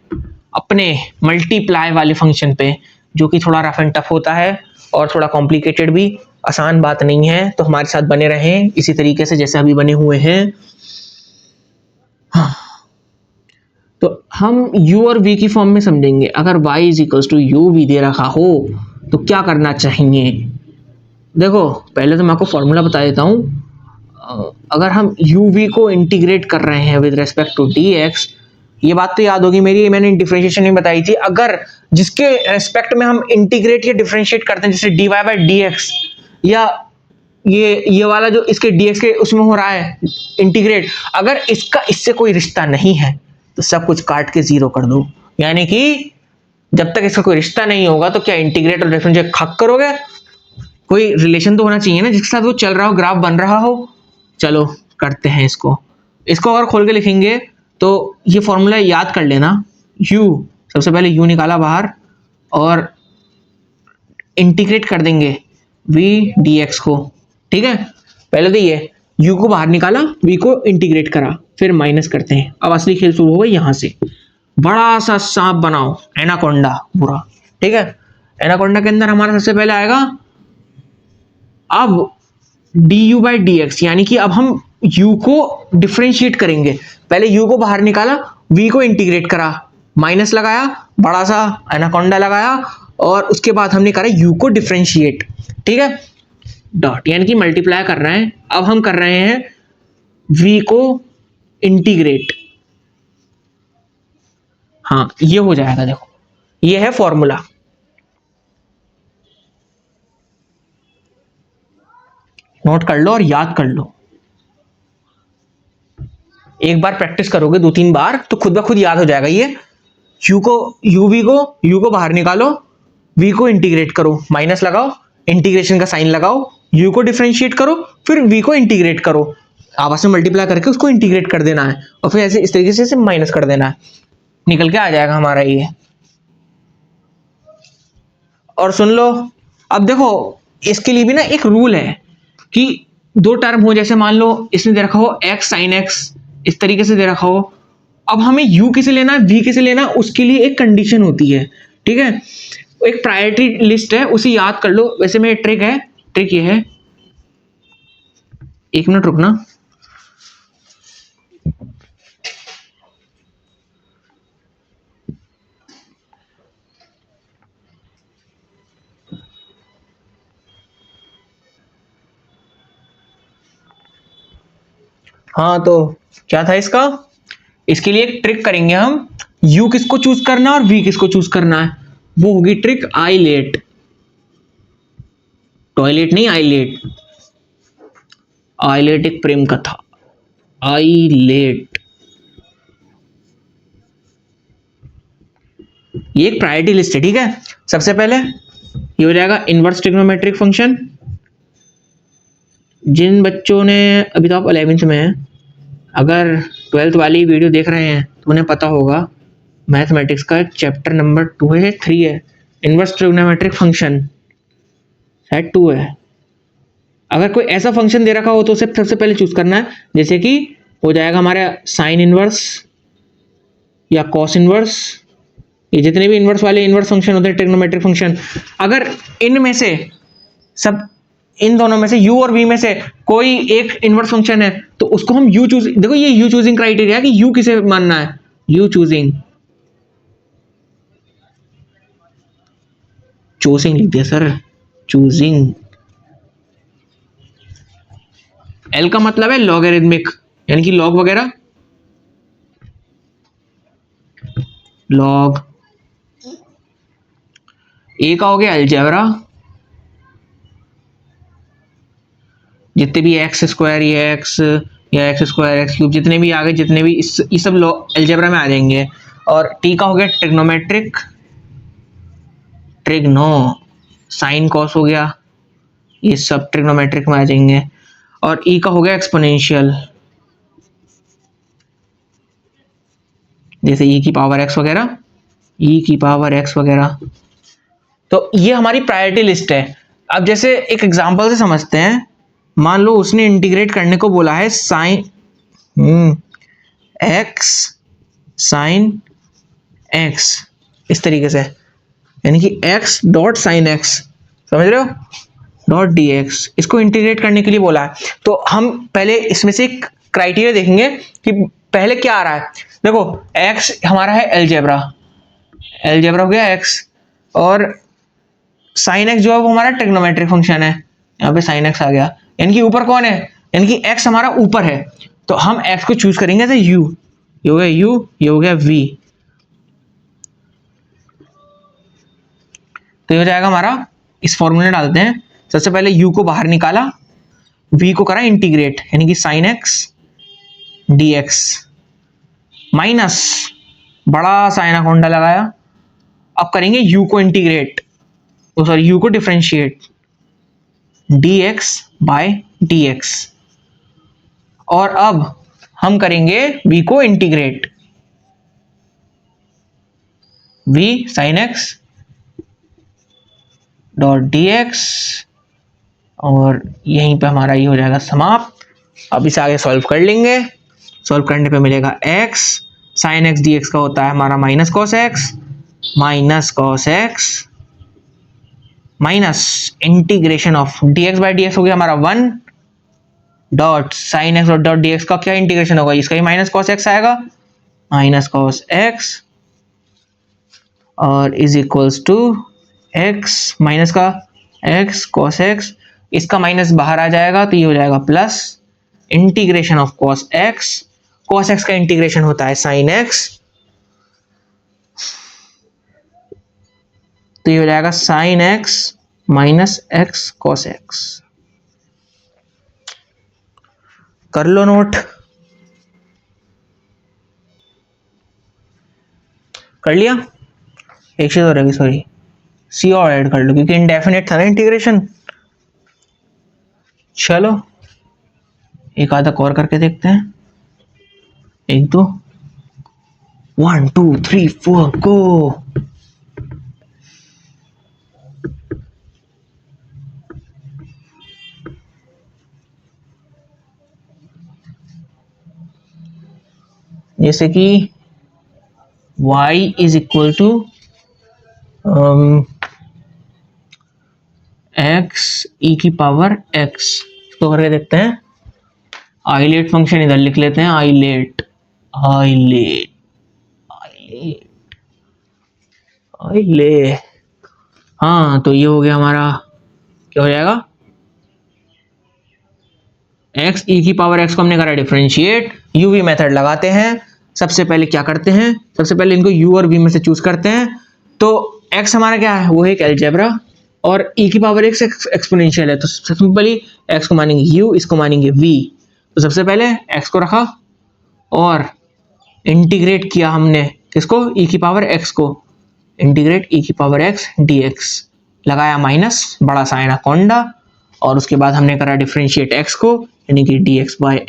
अपने मल्टीप्लाई वाले फंक्शन पे, जो कि थोड़ा रफ एंड टफ होता है और थोड़ा कॉम्प्लिकेटेड भी, आसान बात नहीं है। तो हमारे साथ बने रहें इसी तरीके से जैसे अभी बने हुए हैं। हाँ, तो हम u और v की फॉर्म में समझेंगे। अगर y is equals to u v दे रखा हो तो क्या करना चाहिए। देखो पहले तो मैं आपको फॉर्मूला बता देता हूँ। अगर हम u v को इंटीग्रेट कर रहे हैं विद रेस्पेक्ट टू dx, ये बात तो याद होगी मेरी, मैंने डिफरेंशिएशन में बताई थी। अगर जिसके रेस्पेक्ट में हम इंटीग्रेट या डिफरेंशिएट करते हैं, जैसे dy बाय dx, या ये वाला जो इसके dx के उसमें हो रहा है इंटीग्रेट, अगर इसका इससे कोई रिश्ता नहीं है तो सब कुछ काट के जीरो कर दो। यानी कि जब तक इसका कोई रिश्ता नहीं होगा तो क्या इंटीग्रेट और डिफरेंशिएट खक करोगे। कोई रिलेशन तो होना चाहिए ना जिसके साथ वो चल रहा हो, ग्राफ बन रहा हो। चलो करते हैं इसको। अगर खोल के लिखेंगे तो ये फॉर्मूला याद कर लेना। u, सबसे पहले u निकाला बाहर और इंटीग्रेट कर देंगे v dx को। ठीक है, पहले तो ये u को बाहर निकाला, v को इंटीग्रेट करा, फिर माइनस करते हैं। अब असली खेल शुरू होगा यहां से। बड़ा सा सांप बनाओ, एनाकोंडा पूरा। ठीक है, एनाकोंडा के अंदर हमारा सबसे पहले आएगा अब du बाई डी एक्स, यानी कि अब हम u को डिफ्रेंशिएट करेंगे। पहले u को बाहर निकाला, v को इंटीग्रेट करा, माइनस लगाया, बड़ा सा एनाकोंडा लगाया, और उसके बाद हमने करा u को डिफ्रेंशिएट। ठीक है, डॉट, यानी कि मल्टीप्लाई कर रहे हैं। अब हम कर रहे हैं v को इंटीग्रेट। हाँ, ये हो जाएगा। देखो ये है फॉर्मूला। नोट कर लो और याद कर लो। एक बार प्रैक्टिस करोगे 2-3 बार तो खुद ब खुद याद हो जाएगा। ये u को बाहर निकालो, v को इंटीग्रेट करो, माइनस लगाओ, इंटीग्रेशन का साइन लगाओ, u को डिफरेंशिएट करो, फिर v को इंटीग्रेट करो, आपस में मल्टीप्लाई करके उसको इंटीग्रेट कर देना है, और फिर ऐसे इस तरीके से माइनस कर देना है, निकल के आ जाएगा हमारा ये। और सुन लो, अब देखो इसके लिए भी ना एक रूल है कि दो टर्म हो, जैसे मान लो इसने दे रखा हो x sin x, इस तरीके से दे रखा हो। अब हमें u किसे लेना है, v किसे लेना है, उसके लिए एक कंडीशन होती है। ठीक है, एक प्रायोरिटी लिस्ट है, उसे याद कर लो। वैसे में ट्रिक है, ट्रिक ये है, 1 मिनट रुकना। हाँ, तो क्या था इसका, इसके लिए एक ट्रिक करेंगे हम। u किसको चूज करना है और v किसको चूज करना है, वो होगी ट्रिक आईलेट। टॉयलेट नहीं, आईलेट। आईलेट एक प्रेम कथा, आईलेट। ये एक प्रायोरिटी लिस्ट है। ठीक है, सबसे पहले ये हो जाएगा इनवर्स ट्रिग्नोमेट्रिक फंक्शन। जिन बच्चों ने, अभी तो आप 11th में हैं, अगर 12th वाली वीडियो देख रहे हैं तो उन्हें पता होगा मैथमेटिक्स का चैप्टर नंबर 2 है, 3 है, इनवर्स ट्रिग्नोमेट्रिक फंक्शन शायद 2 है। अगर कोई ऐसा फंक्शन दे रखा हो तो उसे सबसे पहले चूज करना है, जैसे कि हो जाएगा हमारा साइन इनवर्स या कॉस इनवर्स, ये जितने भी इनवर्स वाले इनवर्स फंक्शन होते हैं ट्रिग्नोमेट्रिक फंक्शन। अगर इनमें से सब, इन दोनों में से u और v में से कोई एक इनवर्स फंक्शन है तो उसको हम u चूज, देखो ये u चूजिंग क्राइटेरिया कि u किसे मानना है, u चूजिंग, चूजिंग लिख दिया सर, चूजिंग। l का मतलब है लॉगरिथमिक, यानी कि लॉग वगैरह, लॉग। a का हो गया अलजेब्रा, जितने भी एक्स स्क्वायर या एक्स स्क्वायर एक्स क्यूब जितने भी आगे, जितने भी ये सब अलजेब्रा में आ जाएंगे। और टी का हो गया ट्रिग्नोमेट्रिक, ट्रिग्नो, साइन कॉस हो गया, ये सब ट्रिग्नोमेट्रिक में आ जाएंगे। और ई का हो गया एक्सपोनेंशियल, जैसे ई की पावर एक्स वगैरह, ई की पावर एक्स वगैरह। तो ये हमारी प्रायोरिटी लिस्ट है। अब जैसे एक एग्जांपल से समझते हैं, मान लो उसने इंटीग्रेट करने को बोला है साइन एक्स साइन एक्स, इस तरीके से, यानी कि एक्स डॉट साइन एक्स, समझ रहे हो, डॉट डी एक्स, इसको इंटीग्रेट करने के लिए बोला है। तो हम पहले इसमें से एक क्राइटेरिया देखेंगे कि पहले क्या आ रहा है। देखो एक्स हमारा है एलजेब्रा, एलजेब्रा हो गया एक्स, और साइन एक्स जो है वो हमारा ट्रिग्नोमेट्रिक फंक्शन है, यहाँ पे साइन एक्स आ गया, यानी कि ऊपर कौन है, यानी कि एक्स हमारा ऊपर है, तो हम एक्स को चूज करेंगे एज यू, ये हो गया यू, ये हो गया वी। तो ये हो जाएगा हमारा, इस फॉर्मूले डालते हैं, सबसे पहले u को बाहर निकाला, v को करा इंटीग्रेट, यानी कि sign x d x, minus बड़ा सा एनाकोंडा लगाया, अब करेंगे u को इंटीग्रेट, तो सॉरी u को डिफरेंशिएट, dx बाय dx, और अब हम करेंगे v को integrate, v sign x dot dx, और यहीं पे हमारा ये हो जाएगा समाप्त। अब इसे आगे सॉल्व कर लेंगे, सॉल्व करने पे मिलेगा x sine x d x का होता है हमारा minus cos x, minus cos x minus integration of d x by d x हो गया हमारा 1 dot sine x dot d x का क्या इंटीग्रेशन होगा, इसका ही माइनस कॉस एक्स आएगा, माइनस कॉस एक्स, और is equals to x minus का एक्स कॉस एक्स, इसका माइनस बाहर आ जाएगा तो ये हो जाएगा plus integration of cos x का इंटीग्रेशन होता है साइन एक्स, तो ये हो जाएगा sine x minus x cos x. कर लो नोट, कर लिया। एक चीज और रहेगी, सॉरी सी और ऐड कर लो क्योंकि इंडेफिनेट था ना इंटीग्रेशन। चलो एक आधा और करके देखते हैं, एक दो, 1 2 3 4 गो। जैसे कि y is equal to x e की पावर x, इसको करके देखते हैं। आइलेट फंक्शन इधर लिख लेते हैं, आइलेट आइलेट आइलेट आइले, हाँ तो ये हो गया हमारा, क्या हो जाएगा, एक्स ई की पावर एक्स को हमने करा डिफरेंशिएट, यूवी मेथड लगाते हैं। सबसे पहले क्या करते हैं, सबसे पहले इनको u और v में से चूज करते हैं। तो x हमारा क्या है, वो है एक अलजेब्रा, और e की पावर x एक्सपोनेंशियल है, तो सिंपली x को मानेंगे u, इसको मानेंगे v। तो सबसे पहले x को रखा और इंटीग्रेट किया हमने किसको, e की पावर x को, इंटीग्रेट e की पावर x dx, लगाया माइनस बड़ा सा एनाकोंडा, और उसके बाद हमने करा डिफरेंशिएट x को, यानी कि dx बाय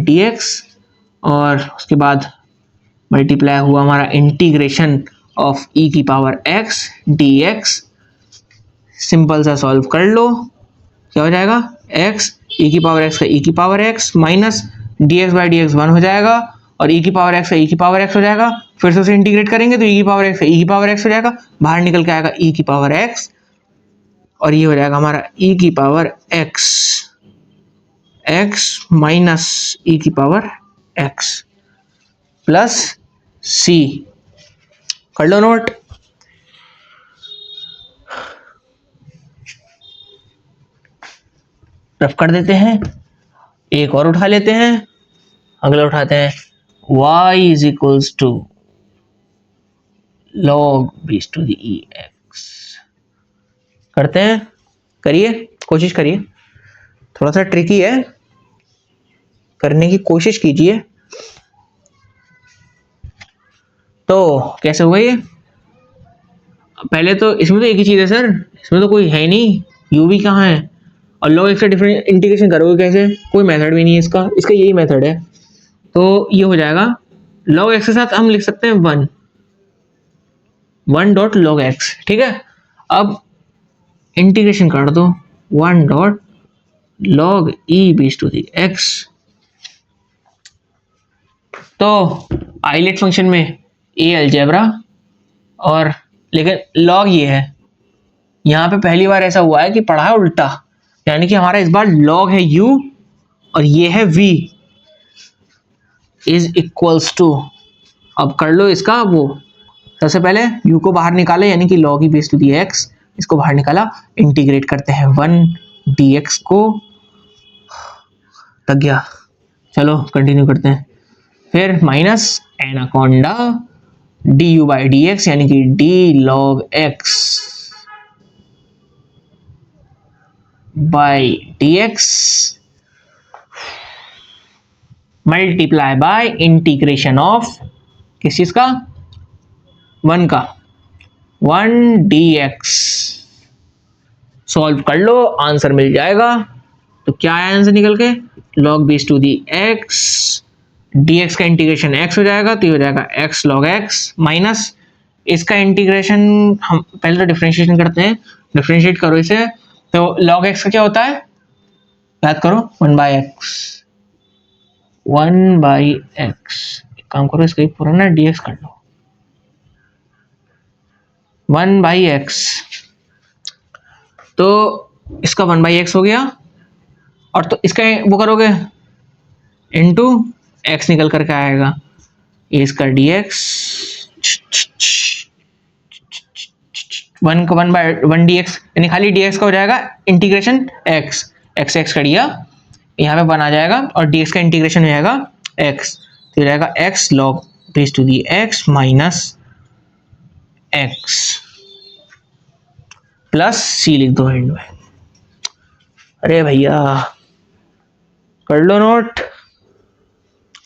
dx, और उसके बाद मल्टीप्लाई हुआ हमारा इंटीग्रेशन ऑफ e की पावर x dx। सिंपल सा सॉल्व कर लो, क्या हो जाएगा, x e की पावर x का e की power x minus dx by dx 1 हो जाएगा, और e की पावर x का e की पावर x हो जाएगा, फिर से उसे इंटीग्रेट करेंगे तो e की पावर x का e की पावर x हो जाएगा, बाहर निकल के आएगा e की पावर x, और ये हो जाएगा हमारा e की पावर x माइनस e की पावर x प्लस c। कर लो नोट। रफ कर देते हैं, एक और उठा लेते हैं, अगला उठाते हैं, y is equals to log base to the ex। करते हैं, करिए, कोशिश करिए, थोड़ा सा ट्रिकी है, करने की कोशिश कीजिए। तो कैसे हुआ ये, पहले तो इसमें तो एक ही चीज है सर, इसमें तो कोई है नहीं, u v कहाँ है, और log x का डिफरेंट इंटीग्रेशन करोगे कैसे, कोई मेथड भी नहीं है इसका, इसका यही मेथड है। तो ये हो जाएगा log x के साथ हम लिख सकते हैं 1 डॉट log x, ठीक है। अब इंटीग्रेशन कर दो 1 dot log e base to the x। तो आइलेट फंक्शन में ए अलजेब्रा और लेकिन log ये है, यहाँ पे पहली बार ऐसा हुआ है कि पढ़ा है उल्टा, यानी कि हमारा इस बार log है u और ये है v इज इक्वल्स टू, अब कर लो इसका वो, सबसे पहले u को बाहर निकाले यानी कि log e base to the x, इसको बाहर निकाला, इंटीग्रेट करते हैं 1 dx को, तक गया। चलो कंटिन्यू करते हैं, फिर minus anaconda du by dx यानी कि d log x by dx multiply by integration of किस चीज का, 1 का 1 dx। सॉल्व कर लो, आंसर मिल जाएगा। तो क्या आया आंसर निकल के, log base to the x, dx का इंटीग्रेशन x हो जाएगा, तो ये हो जाएगा x log x माइनस इसका इंटीग्रेशन, हम पहले तो डिफरेंशिएशन करते हैं, डिफरेंशिएट करो इसे, तो log x का क्या होता है, याद करो 1 बाई एक्स, 1 बाई एक्स। एक काम करो इसका पूरा ना dx कर लो, 1 बाई एक्स, तो इसका 1 बाई एक्स हो गया, और तो इसका वो करोगे इनटू x निकल करके आएगा, ये इसका dx 1 dx यानी खाली dx का हो जाएगा इंटीग्रेशन x, x कर दिया, यहाँ पे 1 आ जाएगा और dx का इंटीग्रेशन हो जाएगा x, तो हो जाएगा x log base to the x minus x plus c लिख दो एंड में। अरे भैया कर लो नोट,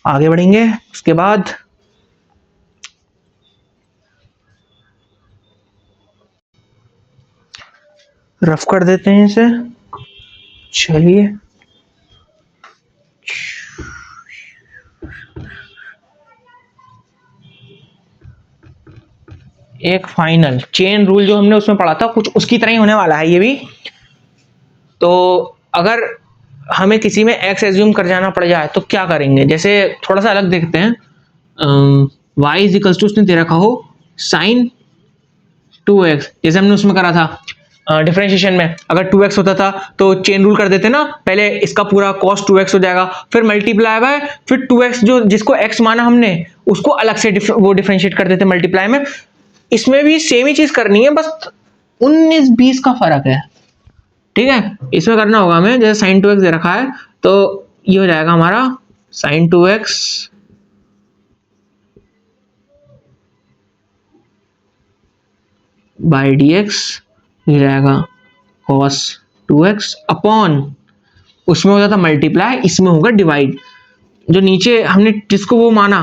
आगे बढ़ेंगे उसके बाद। रफ कर देते हैं इसे, चलिए एक फाइनल चेन रूल जो हमने उसमें पढ़ा था कुछ उसकी तरह ही होने वाला है ये भी। तो अगर हमें किसी में x एज्यूम कर जाना पड़ जाए तो क्या करेंगे, जैसे थोड़ा सा अलग देखते हैं, y इज इक्वल्स टू उसने दे रखा हो साइन 2x, जैसे हमने उसमें करा था डिफरेंशिएशन में, अगर 2x होता था तो चेन रूल कर देते ना, पहले इसका पूरा cos 2x हो जाएगा, फिर मल्टीप्लाई बाय फिर 2x जो जिसको x माना हमने उसको अलग से वो डिफरेंशिएट कर देते मल्टीप्लाई में। इसमें भी सेम ही चीज करनी है, बस 19-20 का फर्क है, ठीक है। इसमें करना होगा हमें, जैसे साइन 2x दे रखा है तो ये हो जाएगा हमारा साइन 2x बाई dx, ये जाएगा cos 2x अपॉन, उसमें हो जाता मल्टीप्लाई, इसमें होगा डिवाइड, जो नीचे हमने जिसको वो माना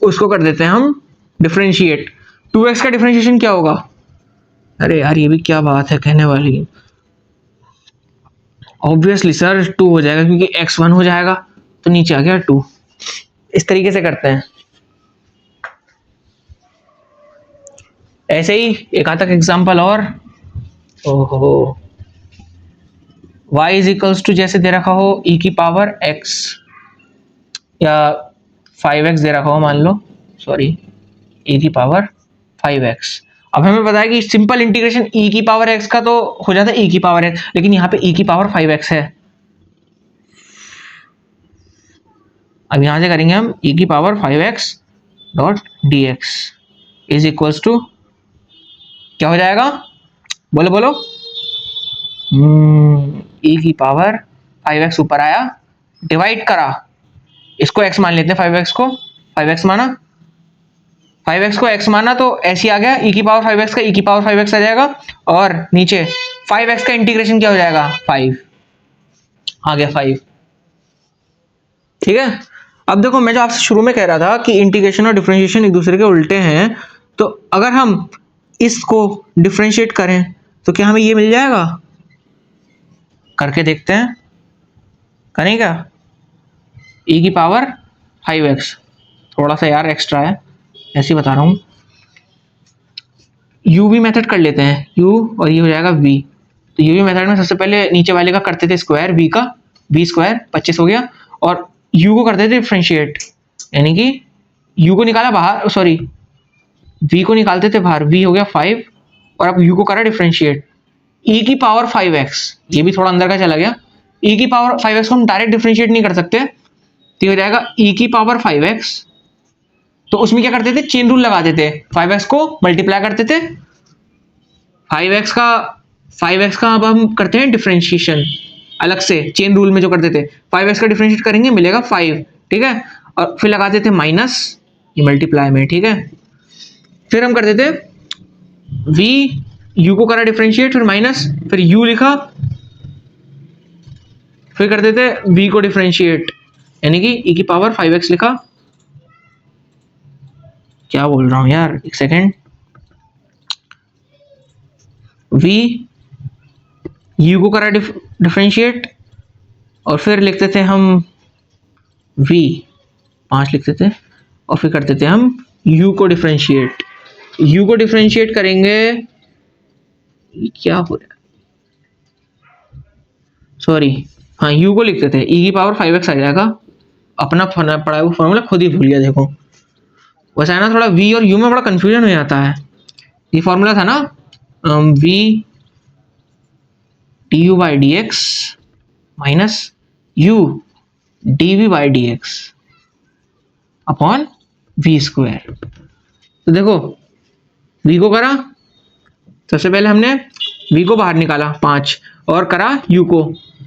उसको कर देते हैं हम डिफरेंशिएट। 2x का डिफरेंशिएशन क्या होगा, अरे यार ये भी क्या बात है कहने वाली, ऑब्वियसली सर 2 हो जाएगा क्योंकि x 1 हो जाएगा तो नीचे आ गया 2। इस तरीके से करते हैं। ऐसे ही एक आधा एग्जांपल और, ओहो y इज इक्वल्स टू जैसे दे रखा हो e की पावर x या 5x दे रखा हो, मान लो सॉरी e की पावर 5x। अब हमें पता है कि सिंपल इंटीग्रेशन e की पावर x का तो हो जाता है e की पावर x, लेकिन यहाँ पे e की पावर 5x है। अब यहां से करेंगे हम e की power 5x dot dx is equals to क्या हो जाएगा, बोलो बोलो, e की पावर 5x ऊपर आया, डिवाइड करा, इसको x मान लेते हैं, 5x को 5x माना, 5x को x माना तो ऐसे आ गया, e की पावर 5x का e की पावर 5x आ जाएगा, और नीचे 5x का इंटीग्रेशन क्या हो जाएगा 5, आ गया 5, ठीक है। अब देखो मैं जो आपसे शुरू में कह रहा था कि इंटीग्रेशन और डिफरेंशिएशन एक दूसरे के उल्टे हैं, तो अगर हम इसको डिफरेंशिएट करें तो क्या हमें ये मिल जाएगा, करके देखते हैं, करें क्या? e की पावर 5x, थोड़ा सा यार एक्स्ट्रा है, ऐसे ही बता रहा हूँ। uv मेथड कर लेते हैं, u और ये हो जाएगा v। तो uv मेथड में सबसे पहले नीचे वाले का करते थे स्क्वायर, v का, v स्क्वायर 25 हो गया, और u को करते थे डिफरेंशिएट, यानी कि u को निकाला बाहर, सॉरी v को निकालते थे बाहर, v हो गया 5, और अब u को करा डिफरेंशिएट, e की पावर 5x, ये भी थोड़ा अंदर का चला गया, e की पावर 5x को हम डायरेक्ट डिफरेंशिएट नहीं कर सकते, तो हो जाएगा e की पावर 5x। तो उसमें क्या करते थे, चेन रूल लगाते थे, 5x को मल्टीप्लाई करते थे 5x का अब हम करते हैं डिफरेंशिएशन अलग से, चेन रूल में जो करते थे 5x का डिफरेंशिएट करेंगे मिलेगा 5, ठीक है, और फिर लगाते थे माइनस, ये मल्टीप्लाई में, ठीक है। फिर हम करते थे v, u को करा डिफरेंशिएट, फिर माइनस, फिर u लिखा, फिर करते थे v को डिफरेंशिएट, यानी कि e की पावर 5x लिखा। क्या बोल रहा हूं यार, एक सेकेंड, v, u को करा डिफरेंशिएट, और फिर लिखते थे हम v 5 लिखते थे, और फिर करते थे हम u को डिफरेंशिएट, u को डिफरेंशिएट करेंगे, क्या हो रहा है, सॉरी, हाँ u को लिखते थे, e की पावर 5x आ जाएगा, अपना पढ़ा हुआ फॉर्मूला खुद ही भूल गया, देखो वैसा है ना, थोड़ा v और u में बड़ा कंफ्यूजन हो जाता है। ये फॉर्मूला था ना, v du by d x minus u dv by d x upon v square. तो देखो v को करा, सबसे पहले हमने v को बाहर निकाला 5, और करा u को,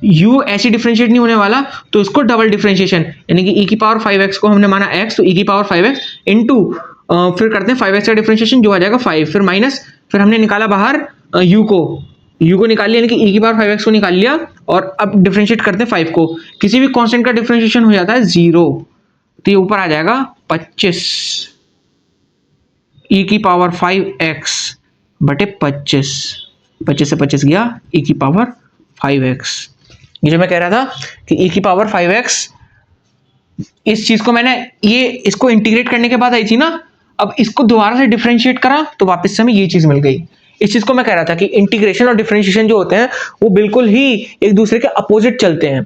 u ऐसे डिफरेंशिएट नहीं होने वाला, तो इसको डबल डिफरेंशिएशन, यानी कि e की पावर 5x को हमने माना x, तो e की पावर 5x इंटू, फिर करते हैं 5x का डिफरेंशिएशन जो आ जाएगा 5, फिर माइनस, फिर हमने निकाला बाहर u को निकाल लिया, यानी कि e की पावर 5x को निकाल लिया, और अब डिफरेंशिएट करते हैं 5 को, किसी भी कांस्टेंट का डिफरेंशिएशन हो जाता है 0, तो ये ऊपर आ जाएगा 25 e की पावर 5x बटे 25, 25 से 25 गया, e की पावर 5x। ये जो मैं कह रहा था कि e की पावर 5x, इस चीज को मैंने, ये इसको इंटीग्रेट करने के बाद आई थी ना, अब इसको दोबारा से डिफरेंशिएट करा तो वापस से हमें ये चीज मिल गई। इस चीज को मैं कह रहा था कि इंटीग्रेशन और डिफरेंशिएशन जो होते हैं वो बिल्कुल ही एक दूसरे के अपोजिट चलते हैं।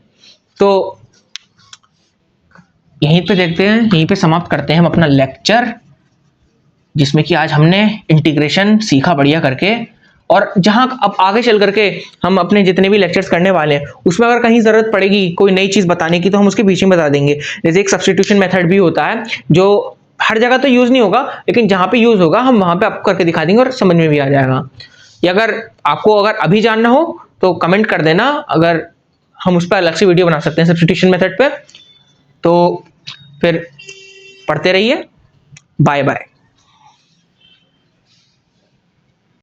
तो यहीं पे देखते हैं, यहीं पे समाप्त करते हैं हम अपना लेक्चर, जिसमें कि आज हमने इंटीग्रेशन सीखा बढ़िया करके, और जहां अब आगे चल करके हम अपने जितने भी लेक्चर्स करने वाले हैं उसमें अगर कहीं जरूरत पड़ेगी कोई नई चीज बताने की, तो हम उसके बीच में बता देंगे। जैसे एक सब्स्टिट्यूशन मेथड भी होता है जो हर जगह तो यूज नहीं होगा, लेकिन जहां पे यूज होगा हम वहां पे आपको करके दिखा देंगे और समझ में भी आ जाएगा। या अगर आपको अगर अभी जानना हो तो कमेंट कर देना, अगर हम उस पर अलग से वीडियो बना सकते हैं सब्स्टिट्यूशन मेथड पे। तो फिर पढ़ते रहिए, बाय बाय।